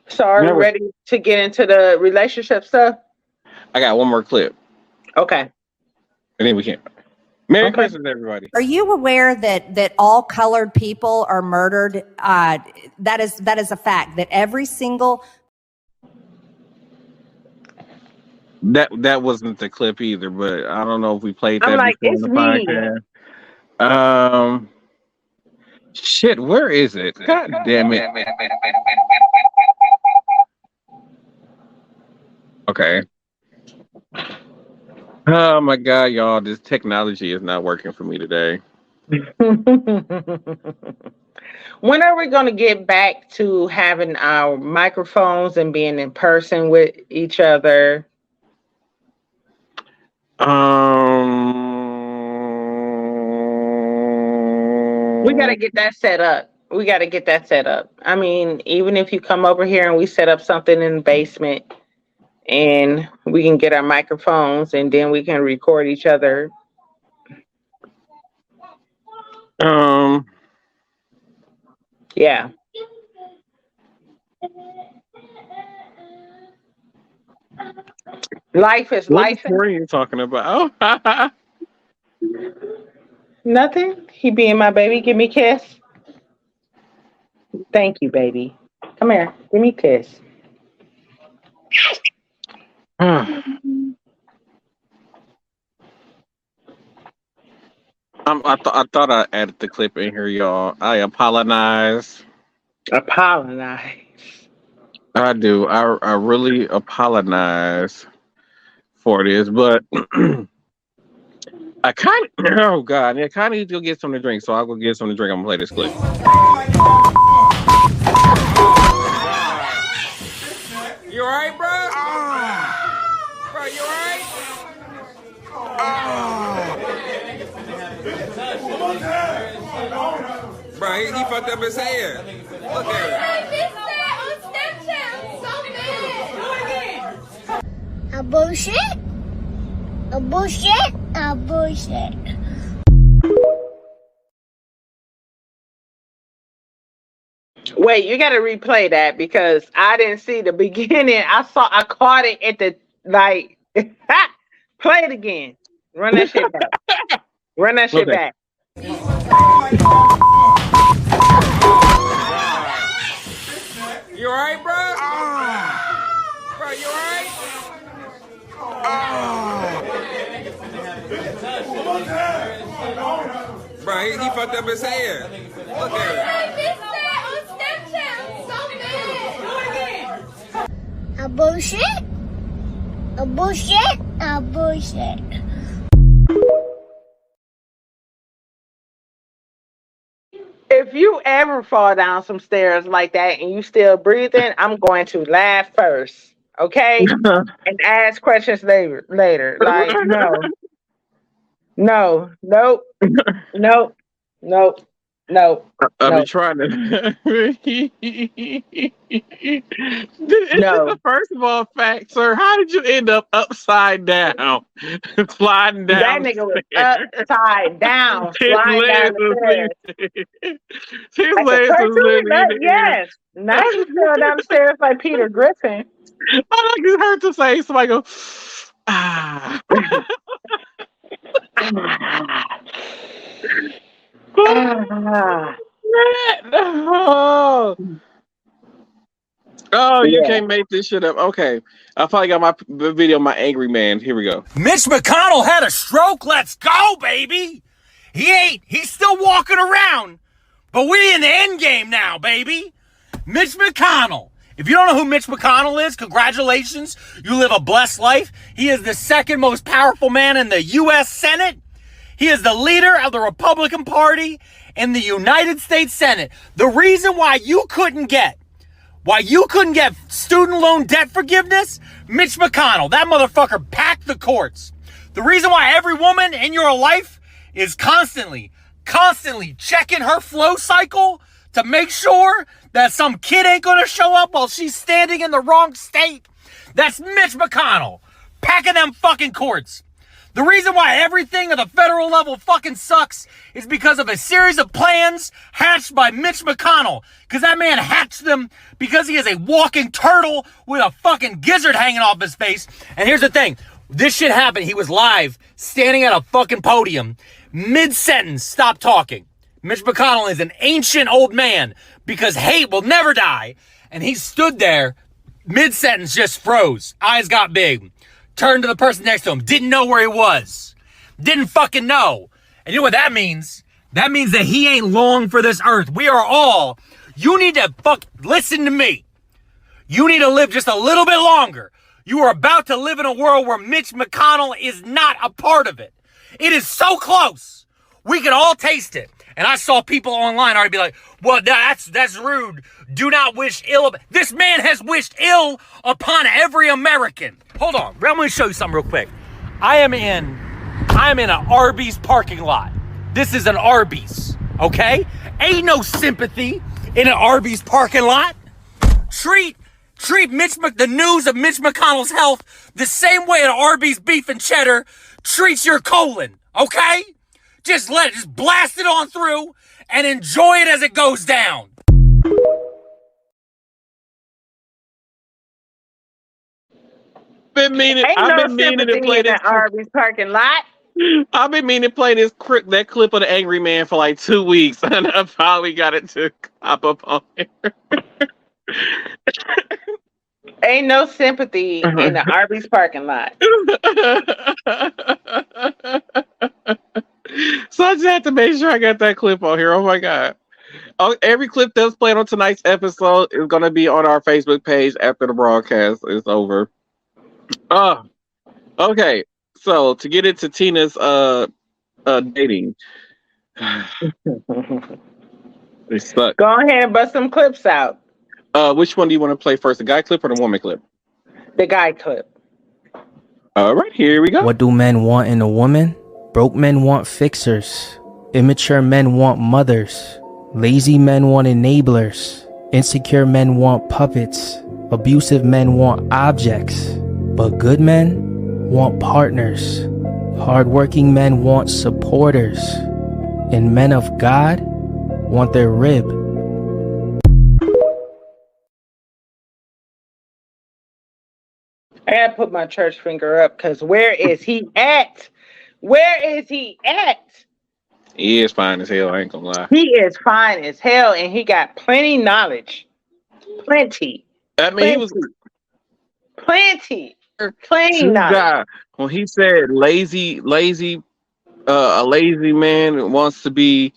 So are we ready to get into the relationship stuff?
I got one more clip.
Okay.
And then we can. Merry Christmas, everybody.
Are you aware that all colored people are murdered? That is a fact. That every single
That wasn't the clip either, but I don't know if we played that before
it's
on the podcast. Shit, where is it? God damn it. Okay. Oh my God, y'all, this technology is not working for me today.
When are we going to get back to having our microphones and being in person with each other? We got to get that set up. I mean, even if you come over here and we set up something in the basement and we can get our microphones and then we can record each other. Yeah. Life is life.
What are you talking about?
Nothing. He being my baby. Give me a kiss. Thank you, baby. Come here. Give me a kiss.
I thought I added the clip in here, y'all. I apologize. I do. I really apologize for this, but I kind of, oh God, I kind of need to go get something to drink, so I'll go get something to drink. I'm gonna play this clip.
You alright, bro? Bro, you alright? Bro, he fucked up his head. Look at it.
A bullshit.
Wait, you got to replay that because I didn't see the beginning. I caught it at the, like, play it again. Run that shit back. Back.
You alright, bro? Bro, you alright? Bro, he fucked up his head. Look at it.
A bullshit.
ever fall down some stairs like that and you still breathing, I'm going to laugh first, okay? And ask questions later. Like, no, nope, nope, nope, nope.
I've been
Nope.
trying to.
No.
First of all, fact, sir, how did you end up upside down, sliding
That
down?
nigga was upside down,
His
sliding down
legs
the
was
stairs.
His
Like a
legs was
cartoon
literally in
nut,
the air.
yes. Now he fell down the stairs like Peter Griffin.
I like you heard to say somebody go, ah. Oh, you can't make this shit up. Okay. I finally got my video of my angry man. Here we go.
Mitch McConnell had a stroke. Let's go, baby. He's still walking around. But we in the end game now, baby. Mitch McConnell. If you don't know who Mitch McConnell is, congratulations. You live a blessed life. He is the second most powerful man in the U.S. Senate. He is the leader of the Republican Party in the United States Senate. The reason why you couldn't get student loan debt forgiveness, Mitch McConnell, that motherfucker packed the courts. The reason why every woman in your life is constantly checking her flow cycle to make sure that some kid ain't gonna show up while she's standing in the wrong state, that's Mitch McConnell packing them fucking courts. The reason why everything at the federal level fucking sucks is because of a series of plans hatched by Mitch McConnell. Because that man hatched them because he is a walking turtle with a fucking gizzard hanging off his face. And here's the thing. This shit happened. He was live, standing at a fucking podium. Mid-sentence, stop talking. Mitch McConnell is an ancient old man because hate will never die. And he stood there, mid-sentence, just froze. Eyes got big. Turned to the person next to him. Didn't know where he was. Didn't fucking know. And you know what that means? That means that he ain't long for this earth. We are all. You need to listen to me. You need to live just a little bit longer. You are about to live in a world where Mitch McConnell is not a part of it. It is so close. We can all taste it. And I saw people online already be like, well, that's rude. Do not wish ill. This man has wished ill upon every American. Hold on. I'm going to show you something real quick. I am in an Arby's parking lot. This is an Arby's, okay? Ain't no sympathy in an Arby's parking lot. Treat the news of Mitch McConnell's health the same way an Arby's beef and cheddar treats your colon, okay? Just blast it on through and enjoy it as it goes down.
I've been meaning to play this
Arby's parking lot.
I've been meaning to play that clip of the angry man for like 2 weeks, and I finally got it to pop up on here.
Ain't no sympathy in the Arby's parking lot.
So I just had to make sure I got that clip on here. Oh my God. Every clip that's played on tonight's episode is going to be on our Facebook page after the broadcast is over. Okay. So to get into Tina's dating. They suck.
Go ahead and bust some clips out.
Which one do you want to play first, the guy clip or the woman clip?
The guy clip.
All right, here we go.
What do men want in a woman? Broke men want fixers. Immature men want mothers. Lazy men want enablers. Insecure men want puppets. Abusive men want objects. But good men want partners. Hardworking men want supporters. And men of God want their rib.
I gotta put my church finger up because where is he at? Where is he at?
He is fine as hell, I ain't gonna lie.
He is fine as hell and he got plenty knowledge. Plenty.
I mean, he was
plenty knowledge.
When he said lazy, a lazy man wants to be,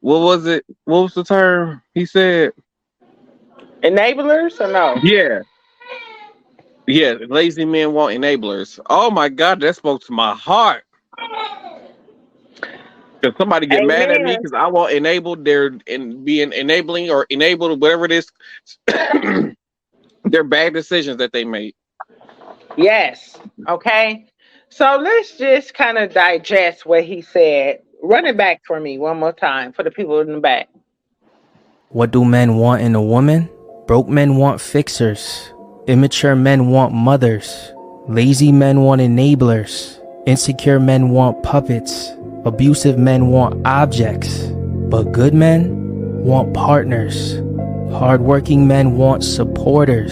what was it? What was the term he said?
Enablers or no?
Yeah, lazy men want enablers. Oh my God, that spoke to my heart. If somebody get mad at me
Amen.
because I won't enable their and being enabling or enabled whatever it is, their bad decisions that they made.
Yes. Okay. So let's just kind of digest what he said. Run it back for me one more time for the people in the back.
What do men want in a woman? Broke men want fixers. Immature men want mothers. Lazy men want enablers. Insecure men want puppets. Abusive men want objects. But good men want partners. Hardworking men want supporters.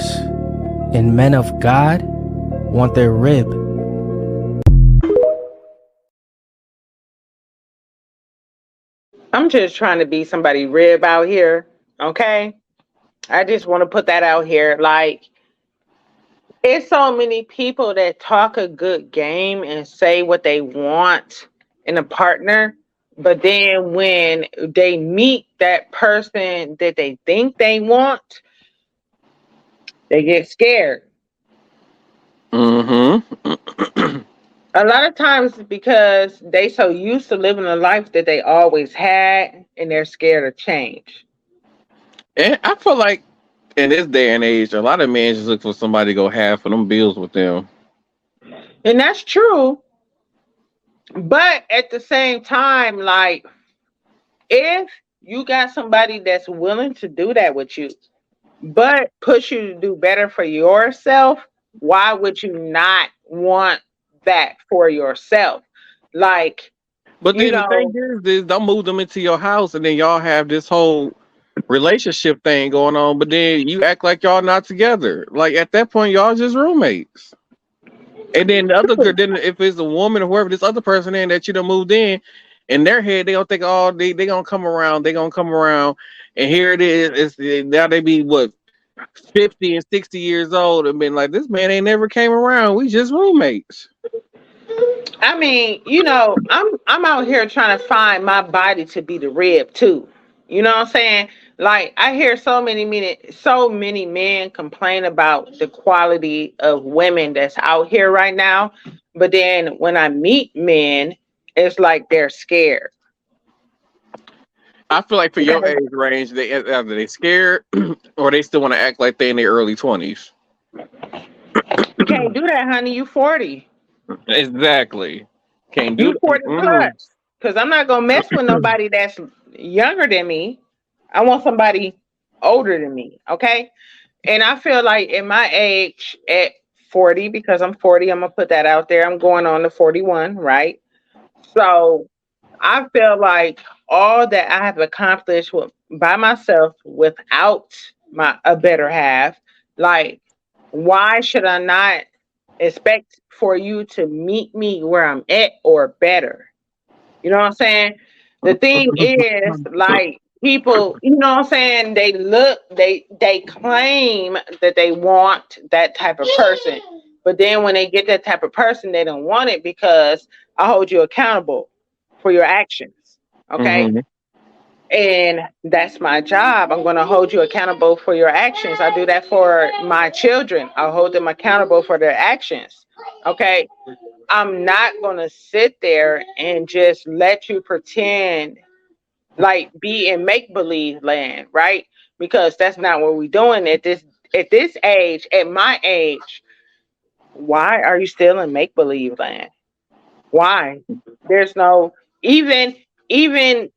And men of God want their rib.
I'm just trying to be somebody rib out here. Okay. I just want to put that out here. Like, it's so many people that talk a good game and say what they want in a partner, but then when they meet that person that they think they want, they get scared.
Mm-hmm.
A lot of times it's because they so used to living a life that they always had and they're scared of change.
And I feel like in this day and age, a lot of men just look for somebody to go half of them bills with them.
And that's true. But at the same time, like, if you got somebody that's willing to do that with you, but push you to do better for yourself, why would you not want that for yourself? Like,
But
you
then the thing
know,
is don't move them into your house and then y'all have this whole relationship thing going on, but then you act like y'all not together. Like at that point, y'all just roommates. And then the other girl, then if it's a woman or whoever, this other person in that you done moved in their head, they don't think, oh, they gonna come around, and here it is. It's now they be what 50 and 60 years old and been like, this man ain't never came around. We just roommates.
I mean, I'm out here trying to find my body to be the rib too. You know what I'm saying? Like, I hear so many men complain about the quality of women that's out here right now, but then when I meet men, it's like they're scared.
I feel like for your age range, they either they scared or they still want to act like they in their early 20s.
You can't do that, honey. You 40.
Exactly. Can't do
You 40
that.
plus. Because I'm not gonna mess with nobody that's younger than me. I want somebody older than me. Okay. And I feel like in my age at 40, because I'm 40, I'm gonna put that out there. I'm going on to 41, right? So I feel like all that I have accomplished by myself without a better half, like, why should I not expect for you to meet me where I'm at or better? You know what I'm saying? The thing is, like, people, you know what I'm saying, they claim that they want that type of person, but then when they get that type of person, they don't want it because I hold you accountable for your actions. Okay.
Mm-hmm.
And that's my job. I'm going to hold you accountable for your actions. I do that for my children. I hold them accountable for their actions. Okay. I'm not going to sit there and just let you pretend like be in make believe land, right? Because that's not what we're doing at this age, at my age. Why are you still in make believe land? Why? There's no even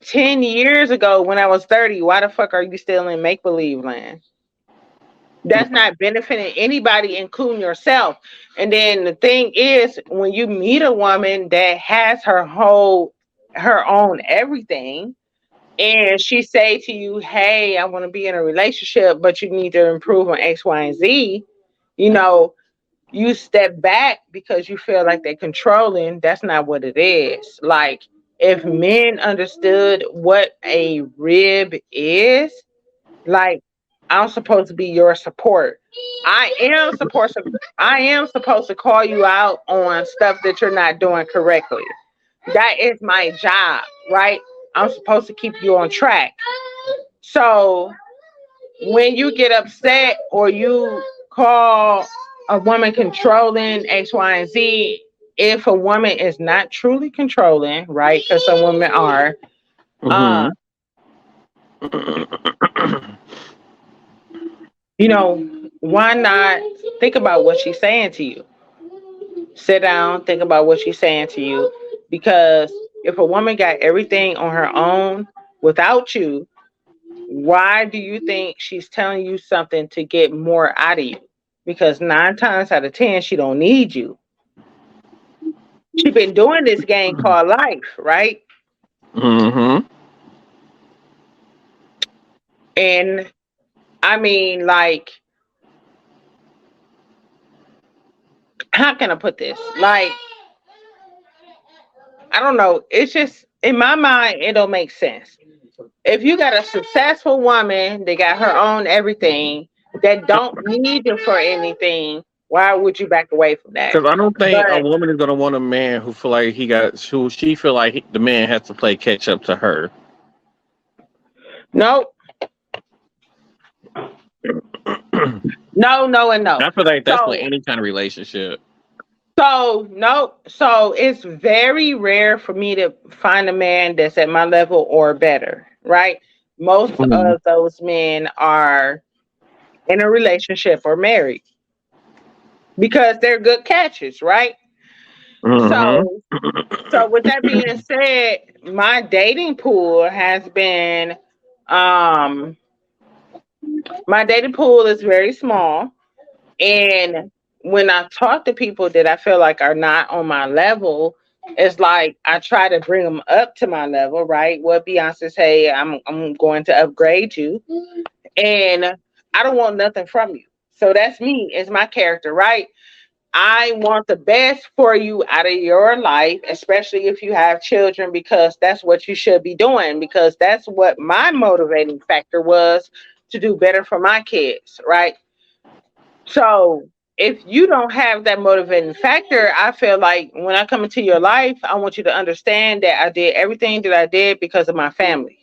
10 years ago when I was 30, why the fuck are you still in make believe land? That's not benefiting anybody, including yourself. And then the thing is, when you meet a woman that has her own everything, and she say to you, hey, I want to be in a relationship, but you need to improve on X, Y, and Z, you step back because you feel like they're controlling. That's not what it is. Like, if men understood what a rib is, like, I'm supposed to be your support. I am supposed to call you out on stuff that you're not doing correctly. That is my job, right? I'm supposed to keep you on track. So when you get upset or you call a woman controlling X, Y, and Z, if a woman is not truly controlling, right? Because some women are,
Mm-hmm.
you know, why not think about what she's saying to you? Sit down, think about what she's saying to you. Because if a woman got everything on her own without you, why do you think she's telling you something to get more out of you? Because 9 times out of 10, she don't need you. She been doing this game called life, right?
Mm-hmm.
And I mean, like, how can I put this? Like, I don't know. It's just in my mind, it don't make sense. If you got a successful woman that got her own everything, that don't need you for anything, why would you back away from that?
Because I don't think a
But
woman is gonna want a man who feel like who she feel like the man has to play catch up to her.
no, no, and no.
I feel like that's with
So
any kind of relationship.
So it's very rare for me to find a man that's at my level or better, right? Most
Mm-hmm.
of those men are in a relationship or married because they're good catches, right?
Mm-hmm.
So with that being said, my dating pool has been um my dating pool is very small. And when I talk to people that I feel like are not on my level, it's like I try to bring them up to my level, right? What Beyonce say, I'm going to upgrade you, and I don't want nothing from you. So that's me, it's my character, right? I want the best for you out of your life, especially if you have children, because that's what you should be doing. Because that's what my motivating factor was, to do better for my kids, right? So if you don't have that motivating factor, I feel like when I come into your life, I want you to understand that I did everything that I did because of my family.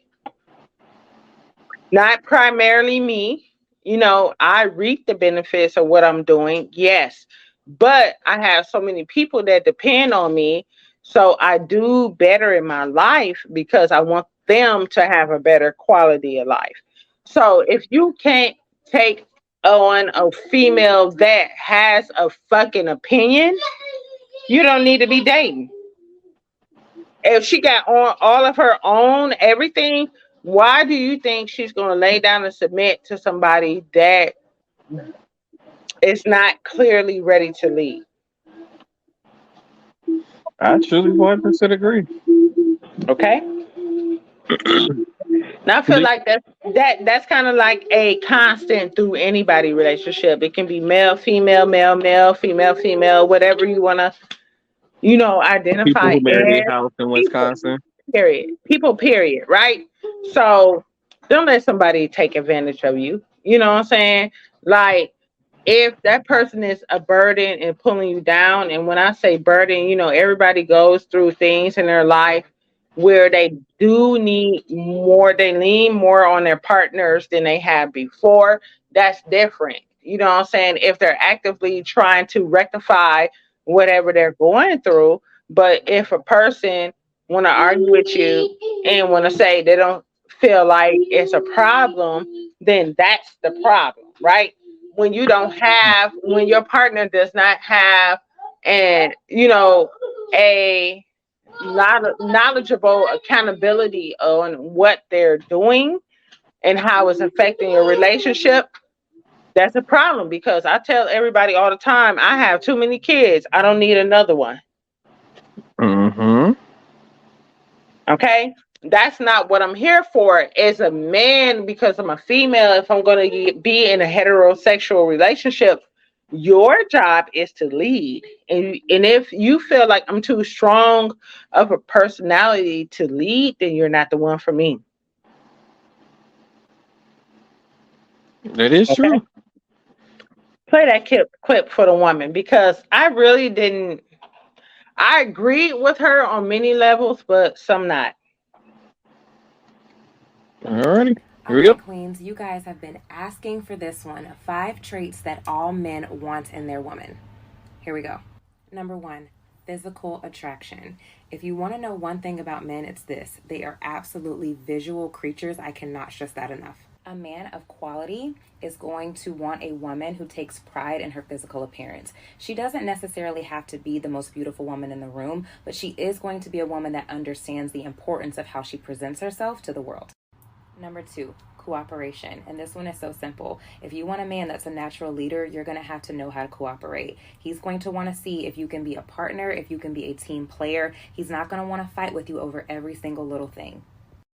Not primarily me. You know, I reap the benefits of what I'm doing, yes. But I have so many people that depend on me. So I do better in my life because I want them to have a better quality of life. So if you can't take on a female that has a fucking opinion, you don't need to be dating. If she got on all of her own everything, why do you think she's going to lay down and submit to somebody that is not clearly ready to lead?
I truly 100% agree.
Okay. Now I feel like that's kind of like a constant through anybody relationship. It can be male, female, male, male, female, female, whatever you want to,
People
identify
who marry
as.
their house in
People,
Wisconsin.
period. People, period. Right? So don't let somebody take advantage of you. You know what I'm saying? Like, if that person is a burden and pulling you down, and when I say burden, everybody goes through things in their life where they do need more, they lean more on their partners than they have before. That's different. You know what I'm saying? If they're actively trying to rectify whatever they're going through. But if a person want to argue with you and want to say they don't feel like it's a problem, then that's the problem, right? When your partner does not have and a lot of knowledgeable accountability on what they're doing and how it's affecting your relationship, that's a problem. Because I tell everybody all the time, I have too many kids, I don't need another one.
Mm-hmm.
Okay, that's not what I'm here for as a man. Because I'm a female, if I'm going to be in a heterosexual relationship, your job is to lead. And if you feel like I'm too strong of a personality to lead, then you're not the one for me.
That is
Okay,
true.
play that clip for the woman, because I really didn't. I agreed with her on many levels, but some not.
Alrighty. Here we
Okay,
go.
queens, you guys have been asking for this one. 5 traits that all men want in their woman. Here we go. Number 1, physical attraction. If you want to know one thing about men, it's this. They are absolutely visual creatures. I cannot stress that enough. A man of quality is going to want a woman who takes pride in her physical appearance. She doesn't necessarily have to be the most beautiful woman in the room, but she is going to be a woman that understands the importance of how she presents herself to the world. Number 2, cooperation. And this one is so simple. If you want a man that's a natural leader, you're going to have to know how to cooperate. He's going to want to see if you can be a partner, if you can be a team player. He's not going to want to fight with you over every single little thing.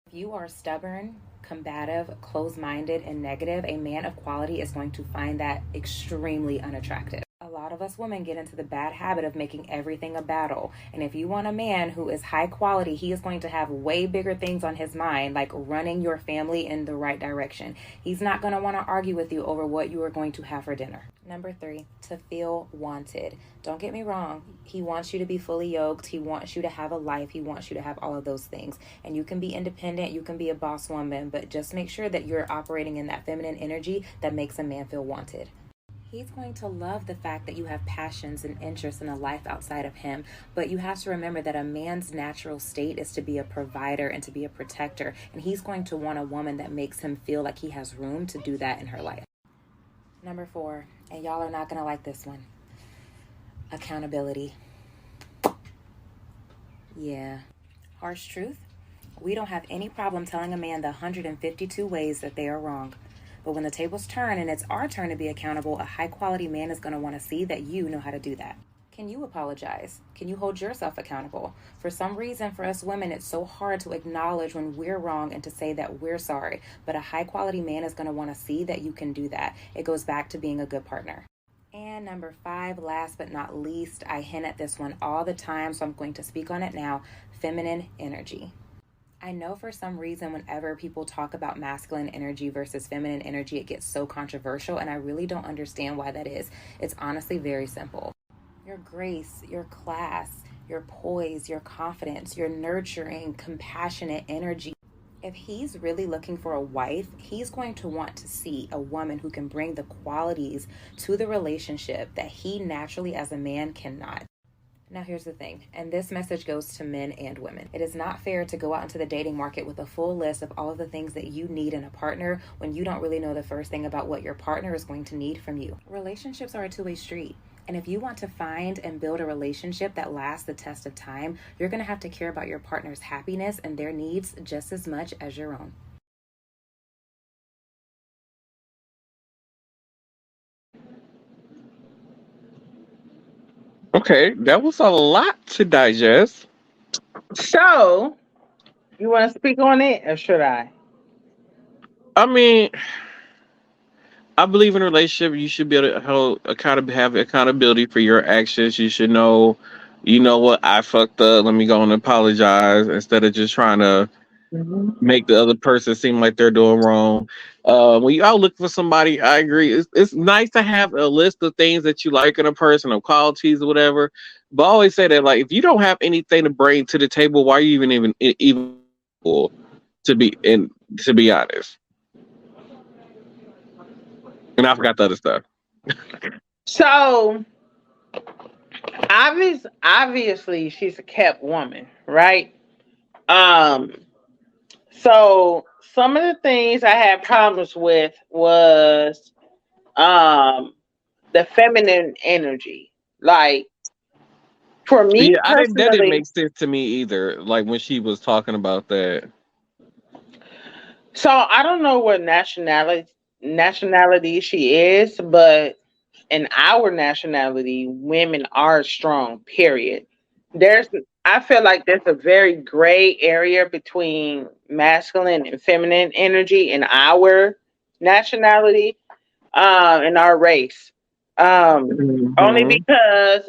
If you are stubborn, combative, closed-minded, and negative, a man of quality is going to find that extremely unattractive. A lot of us women get into the bad habit of making everything a battle. And if you want a man who is high quality, he is going to have way bigger things on his mind, like running your family in the right direction. He's not going to want to argue with you over what you are going to have for dinner. Number 3, to feel wanted. Don't get me wrong. He wants you to be fully yoked. He wants you to have a life. He wants you to have all of those things. And you can be independent. You can be a boss woman, but just make sure that you're operating in that feminine energy that makes a man feel wanted. He's going to love the fact that you have passions and interests in a life outside of him, but you have to remember that a man's natural state is to be a provider and to be a protector, and he's going to want a woman that makes him feel like he has room to do that in her life. Number 4, and y'all are not going to like this one, accountability. Yeah. Harsh truth, we don't have any problem telling a man the 152 ways that they are wrong. But when the tables turn and it's our turn to be accountable, a high-quality man is going to want to see that you know how to do that. Can you apologize? Can you hold yourself accountable? For some reason, for us women, it's so hard to acknowledge when we're wrong and to say that we're sorry. But a high-quality man is going to want to see that you can do that. It goes back to being a good partner. And number 5, last but not least, I hint at this one all the time, so I'm going to speak on it now, feminine energy. I know for some reason whenever people talk about masculine energy versus feminine energy, it gets so controversial, and I really don't understand why that is. It's honestly very simple. Your grace, your class, your poise, your confidence, your nurturing, compassionate energy. If he's really looking for a wife, he's going to want to see a woman who can bring the qualities to the relationship that he naturally as a man cannot. Now here's the thing, and this message goes to men and women. It is not fair to go out into the dating market with a full list of all of the things that you need in a partner when you don't really know the first thing about what your partner is going to need from you. Relationships are a two-way street. And if you want to find and build a relationship that lasts the test of time, you're going to have to care about your partner's happiness and their needs just as much as your own.
Okay, that was a lot to digest.
So, you want to speak on it, or should I?
I mean, I believe in a relationship, you should be able to have accountability for your actions. You should know, you know what, I fucked up. Let me go and apologize instead of just trying to make the other person seem like they're doing wrong. When you out looking for somebody, I agree. It's nice to have a list of things that you like in a person, or qualities or whatever. But I always say that, like, if you don't have anything to bring to the table, why are you even to be honest? And I forgot the other stuff.
So, obviously, she's a kept woman, right? So some of the things I had problems with was the feminine energy. Like, for me
Yeah, that didn't
personally,
make sense to me either. Like when she was talking about that.
so I don't know what nationality she is, but in our nationality, women are strong, period. There's I feel like there's a very gray area between masculine and feminine energy in our nationality, in our race.
Mm-hmm.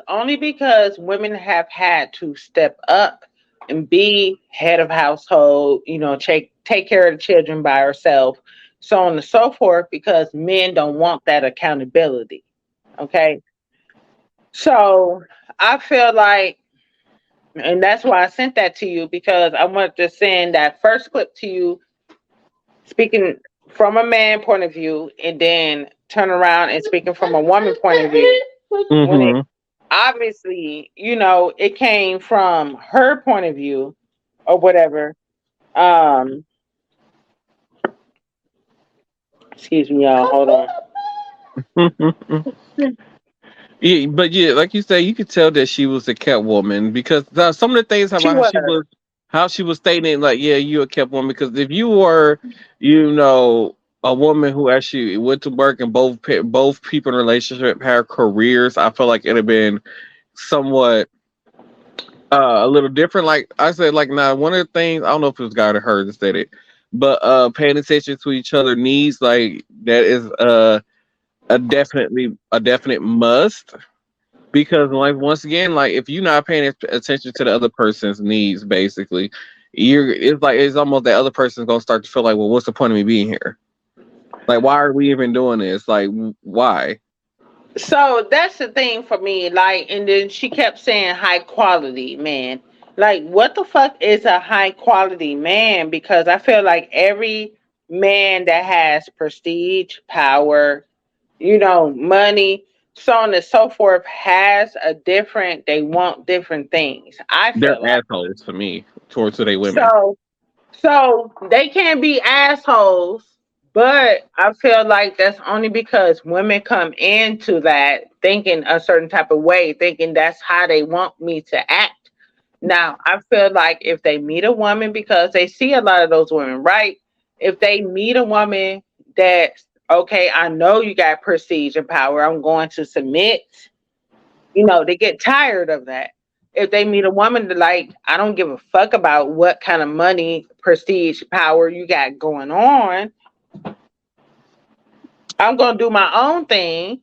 Only because women have had to step up and be head of household, take care of the children by herself, so on and so forth, because men don't want that accountability. Okay. So I feel like, and that's why I sent that to you, because I wanted to send that first clip to you, speaking from a man point of view, and then turn around and speaking from a woman point of view when it
Mm-hmm.
obviously, it came from her point of view or whatever. Um, excuse me, y'all. Hold on.
Yeah, but yeah, like you say, you could tell that she was a kept woman because some of the things
She
about
was.
how she was stating, like, yeah, you a kept woman. Because if you were, a woman who actually went to work and both people in a relationship had careers, I feel like it'd have been somewhat a little different. Like I said, like now one of the things I don't know if it was God or her that said it, but paying attention to each other needs, like that is a definite must. Because like once again, like if you're not paying attention to the other person's needs, basically, it's almost that other person's gonna start to feel like, well, what's the point of me being here? Like, why are we even doing this? Like, why?
So that's the thing for me. Like, and then she kept saying high quality man. Like, what the fuck is a high quality man? Because I feel like every man that has prestige, power, money, so on and so forth, has they want different things. I
They're
feel like.
assholes to me towards today women.
So they can be assholes, but I feel like that's only because women come into that thinking a certain type of way, thinking that's how they want me to act. Now, I feel like if they meet a woman, because they see a lot of those women, right? If they meet a woman that's okay, I know you got prestige and power, I'm going to submit, they get tired of that. If they meet a woman that like, I don't give a fuck about what kind of money, prestige, power you got going on. I'm gonna do my own thing,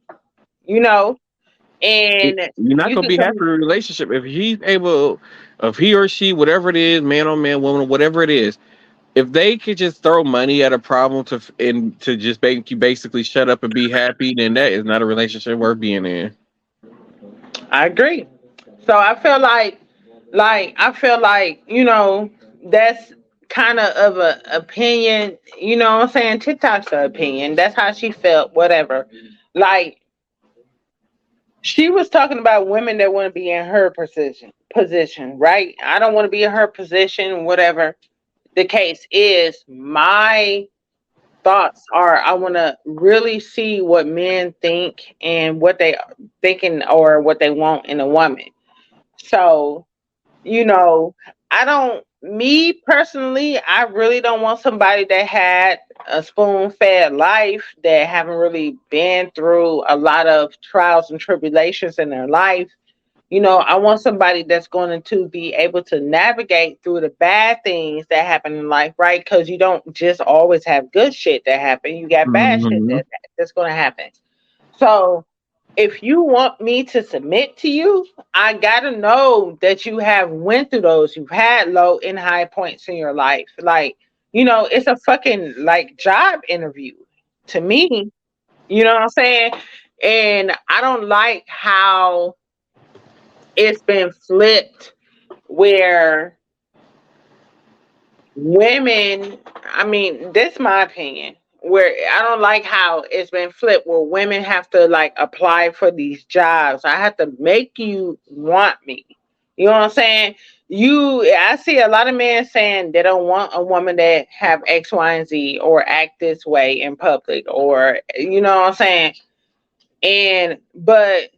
you know, and
You're not
you
gonna
can
be happy
come.
in a relationship if he or she, whatever it is, man on man, woman, whatever it is, if they could just throw money at a problem to just make you basically shut up and be happy, then that is not a relationship worth being in.
I agree. So I feel like, that's kind of a opinion, what I'm saying? TikTok's her opinion. That's how she felt, whatever. Like she was talking about women that want to be in her position, right? I don't want to be in her position, whatever the case is. My thoughts are I want to really see what men think and what they thinking or what they want in a woman. So, you know, I don't, me personally, I really don't want somebody that had a spoon fed life, that haven't really been through a lot of trials and tribulations in their life. I want somebody that's going to be able to navigate through the bad things that happen in life, right? Because you don't just always have good shit that happen. You got bad shit
Mhm.
that's going to happen. So if you want me to submit to you, I gotta know that you have went through those. You've had low and high points in your life. Like, it's a fucking like job interview to me. You know what I'm saying? And I don't like how it's been flipped where women, I mean, this is my opinion, where I don't like how it's been flipped where women have to like apply for these jobs. I have to make you want me. You know what I'm saying? I see a lot of men saying they don't want a woman that have X, Y, and Z or act this way in public, or you know what I'm saying? But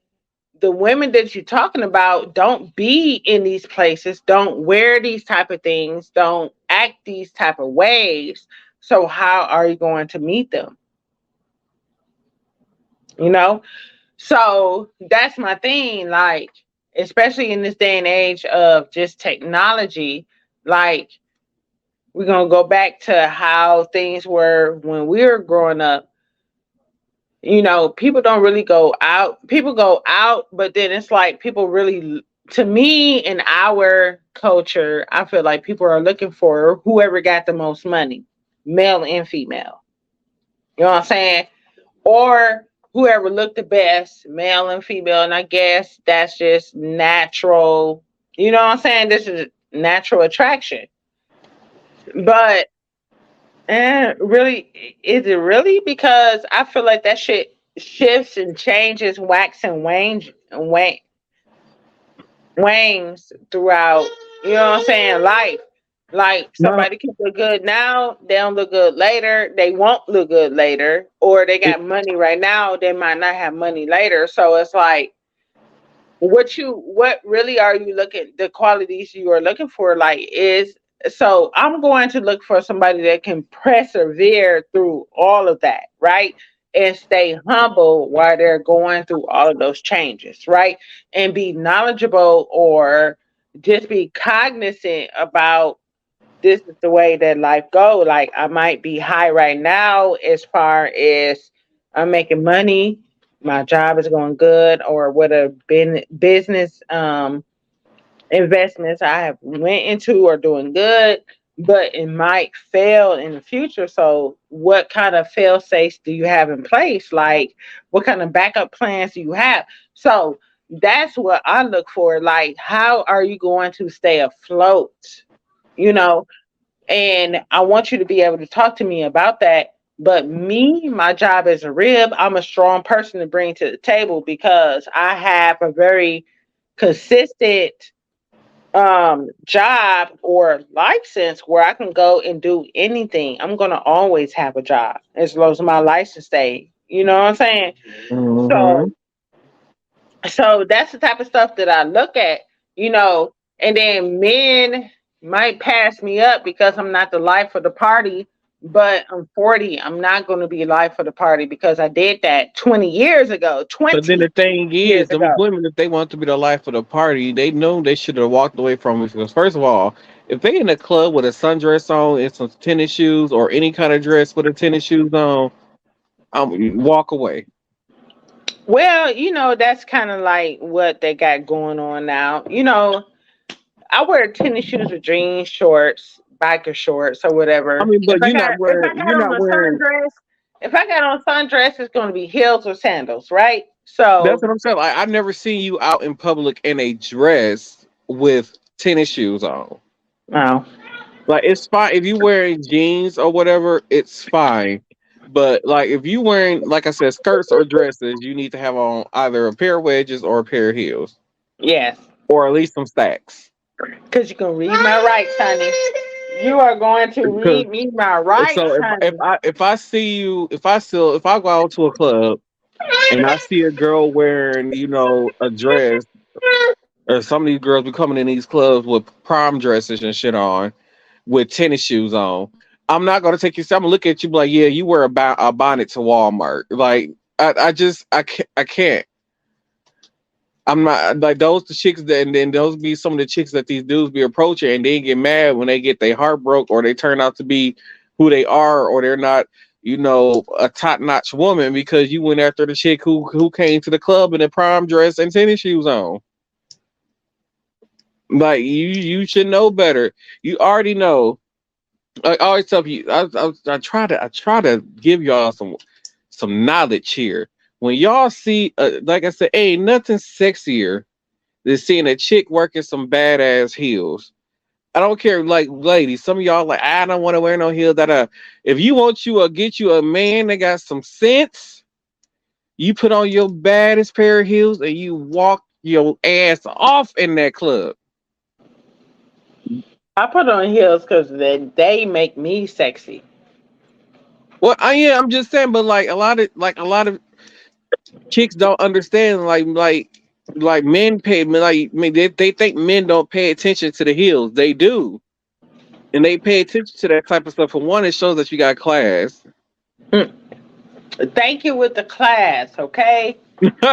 the women that you're talking about don't be in these places, don't wear these type of things, don't act these type of ways. So how are you going to meet them? you know so that's my thing, like, especially in this day and age of just technology. Like, we're going to go back to how things were when we were growing up. People don't really go out. People go out, but then it's like people really, to me, in our culture, I feel like people are looking for whoever got the most money, male and female. You know what I'm saying? Or whoever looked the best, male and female. And I guess that's just natural. You know what I'm saying? This is natural attraction. But really, is it really? Because I feel like that shit shifts and changes, wax and wane, wanes throughout, you know what I'm saying, life. Like
No,
somebody can look good now, they don't look good later, they won't look good later, or they
it,
got money right now, they might not have money later. So it's like what really are you looking, the qualities you are looking for, like, is, so I'm going to look for somebody that can persevere through all of that, right, and stay humble while they're going through all of those changes, right, and be knowledgeable, or just be cognizant about, this is the way that life go. Like, I might be high right now as far as I'm making money, my job is going good, or what a business investments I have went into are doing good, but it might fail in the future. So what kind of fail safes do you have in place? Like, what kind of backup plans do you have? So that's what I look for. Like, how are you going to stay afloat? You know, and I want you to be able to talk to me about that. But me, my job as a rib, I'm a strong person to bring to the table because I have a very consistent job or license where I can go and do anything. I'm gonna always have a job as long as my license stay. You know what I'm saying?
mm-hmm.
So that's the type of stuff that I look at, you know, and then men might pass me up because I'm not the life of the party, but I'm 40. I'm not going to be life of the party because I did that 20 years ago.
But then
20
the thing
years
is, them
ago.
women, if they want to be the life of the party, they know they should have walked away from it. Because first of all, if they in a club with a sundress on and some tennis shoes or any kind of dress with a tennis shoes on, walk away.
Well, you know, that's kind of like what they got going on now. You know, I wear tennis shoes with jeans, shorts, biker shorts, or
I
whatever.
mean, but
If I got
you're
on
not
a
wearing.
sundress, if I got on sundress, it's going to be heels or sandals, right?
That's
So,
what I'm saying. Like I've never seen you out in public in a dress with tennis shoes on.
wow.
Like it's fine if you wearing jeans or whatever, it's fine. But like if you wearing, like I said, skirts or dresses, you need to have on either a pair of wedges or a pair of heels,
Yes,
or at least some stacks.
because you can read my rights, honey. You are going to
Because
read me my rights,
so
honey.
if I see you if I go out to a club and I see a girl wearing a dress, or some of these girls be coming in these clubs with prom dresses and shit on with tennis shoes on. I'm not gonna take you. I'm gonna look at you like, yeah, you wear a bonnet to Walmart. Like I can't. I'm not like those the chicks that, and then those be some of the chicks that these dudes be approaching, and they get mad when they get their heart broke, or they turn out to be who they are, or they're not, a top notch woman because you went after the chick who came to the club in a prom dress and tennis shoes on. Like you should know better. You already know. I always tell you, I try to give y'all some knowledge here. When y'all see, like I said, ain't nothing sexier than seeing a chick working some badass heels. I don't care, like ladies. Some of y'all like, I don't want to wear no heels. That if you want get you a man that got some sense, you put on your baddest pair of heels and you walk your ass off in that club.
I put on heels because they make me sexy.
Well, I'm just saying, but like a lot of chicks don't understand. Like men pay, like I mean, they think men don't pay attention to the heels. They do, and they pay attention to that type of stuff. For one, it shows that you got class.
Thank you with the class, okay?
Because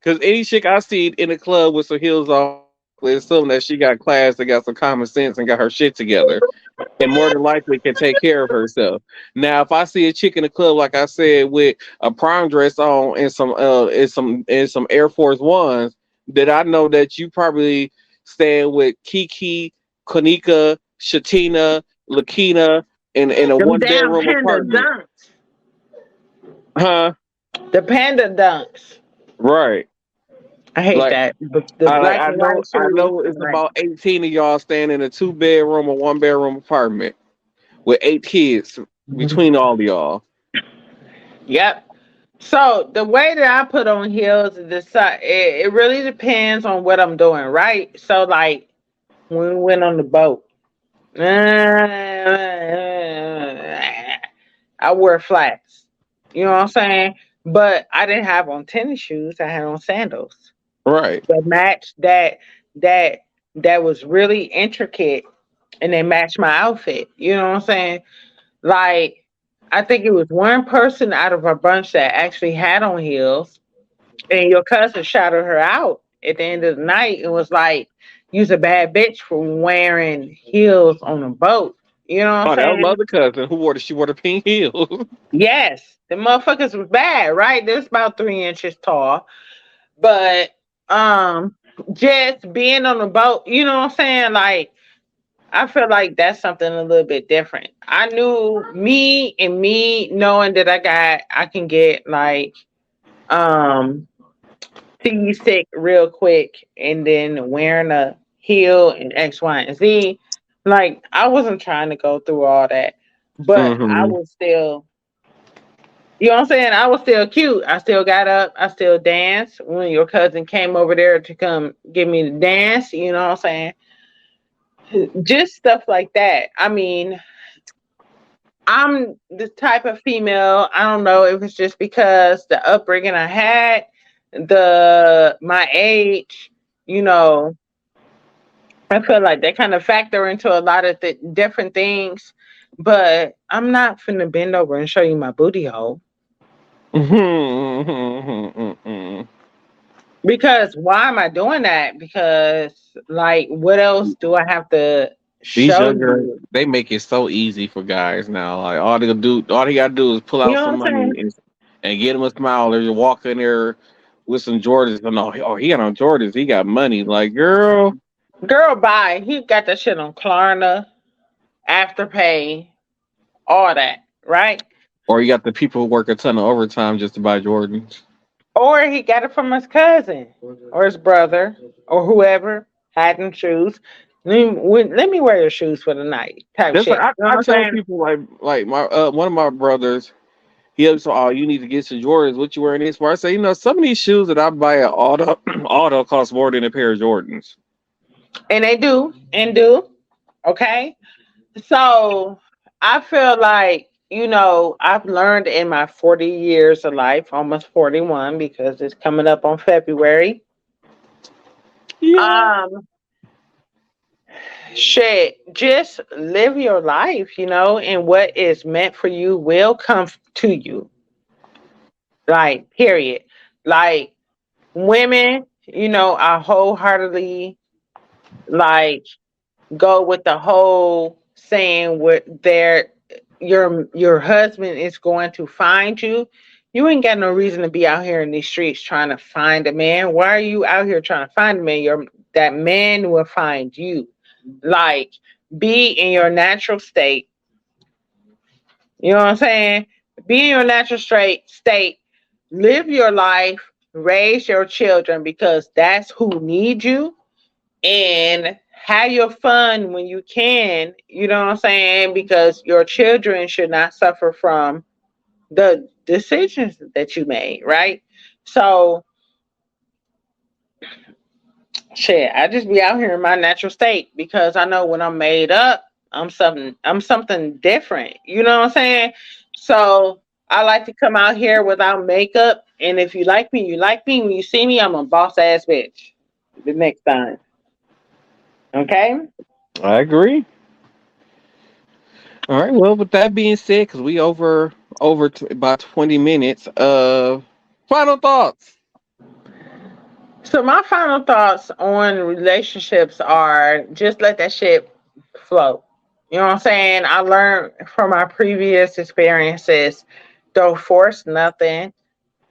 any chick I see in the club with some heels on, assume that she got class, that got some common sense, and got her shit together, and more than likely can take care of herself. Now, if I see a chick in the club, like I said, with a prom dress on and some Air Force Ones, that I know that you probably stand with Kiki, Konika, Shatina, Lakina, in a
Them
one
damn
bedroom
panda
apartment.
dunks.
Huh?
The panda dunks.
Right.
I hate
Like
that. The black
I
and white
know
shoes.
it's about 18 of y'all staying in a 2 bedroom or 1 bedroom apartment with 8 kids
Mhm.
between all of y'all.
Yep. So the way that I put on heels is it really depends on what I'm doing, right? So like when we went on the boat, I wore flats. You know what I'm saying? But I didn't have on tennis shoes. I had on sandals.
Right.
The match that that was really intricate and they matched my outfit. You know what I'm saying? Like I think it was one person out of our bunch that actually had on heels, and your cousin shouted her out at the end of the night and was like, "You's a bad bitch for wearing heels on a boat." You know what I'm
Oh, that was my
saying?
other cousin who she wore the pink heels.
Yes, the motherfuckers was bad, right? They're about 3 inches tall, but um, just being on the boat, you know what I'm saying? Like I feel like that's something a little bit different. I knew me knowing that I can get like um seasick real quick and then wearing a heel and X, Y, and Z. Like I wasn't trying to go through all that. But I
Mm-hmm.
was still, you know what I'm saying? I was still cute. I still got up. I still danced. When your cousin came over there to come give me the dance, you know what I'm saying? Just stuff like that. I mean, I'm the type of female, I don't know if it's just because the upbringing I had, my age, you know, I feel like they kind of factor into a lot of different things. But I'm not finna bend over and show you my booty hole. Because why am I doing that? Because like what else do I have to
These
show
younger,
you?
they make it so easy for guys now. Like all they gotta do is pull
You
out
know
some
what I'm
money
saying?
and get them a smile. Or you walk in there with some Jordans and he got on Jordans. He got money. Like girl,
Girl, bye. He got that shit on Klarna, Afterpay, all that, right?
or you got the people who work a ton of overtime just to buy Jordans.
Or he got it from his cousin or his brother or whoever had them shoes. Let me wear your shoes for the night type
That's like
shit. You know
I
what I'm
tell
saying?
people like my one of my brothers. He was oh you need to get some Jordans. What you wearing this for? I say some of these shoes that I buy at auto auto cost more than a pair of Jordans.
And they do and do. Okay. So I feel like, I've learned in my 40 years of life, almost 41, because it's coming up on February.
Yeah.
Um, Shit, just live your life, and what is meant for you will come to you. Like, period. Like, women, I wholeheartedly like go with the whole saying what your husband is going to find you. You ain't got no reason to be out here in these streets trying to find a man. Why are you out here trying to find a man? That man will find you. Like, be in your natural state. You know what I'm saying? Be in your natural state. Live your life. Raise your children because that's who needs you. And have your fun when you can. You know what I'm saying? Because your children should not suffer from the decisions that you made, right? So, shit, I just be out here in my natural state because I know when I'm made up, I'm something different. You know what I'm saying? So I like to come out here without makeup. And if you like me, you like me. When you see me, I'm a boss ass bitch. The next time. Okay?
I agree. All right. Well, with that being said, because we over about 20 minutes. Final thoughts.
So my final thoughts on relationships are just let that shit flow. You know what I'm saying? I learned from my previous experiences, don't force nothing.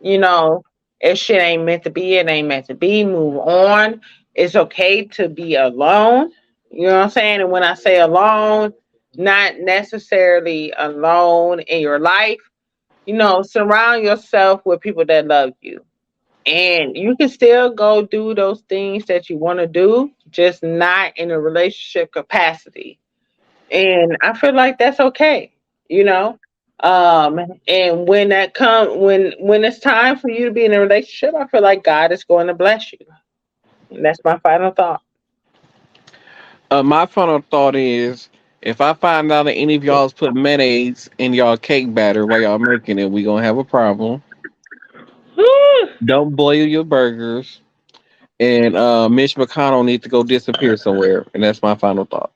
You know, if shit ain't meant to be, it ain't meant to be. Move on. It's okay to be alone. You know what I'm saying? And when I say alone, not necessarily alone in your life. Surround yourself with people that love you. And you can still go do those things that you want to do, just not in a relationship capacity. And I feel like that's okay, you know? And when when it's time for you to be in a relationship, I feel like God is going to bless you. And that's my final thought.
My final thought is, if I find out that any of y'all's put mayonnaise in y'all cake batter while y'all making it, we gonna have a problem. Don't boil your burgers. And Mitch McConnell needs to go disappear somewhere. And that's my final thought.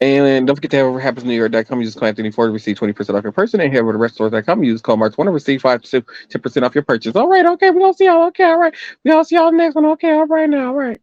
And don't forget to whatever happens in New York.com. Use code Anthony Ford to receive 20% off your purchase. And head over to restaurants.com. Use code March1 to receive 10% off your purchase. All right, okay, we're gonna see y'all. Okay, all right. We're gonna see y'all next one. Okay, all right now, all right.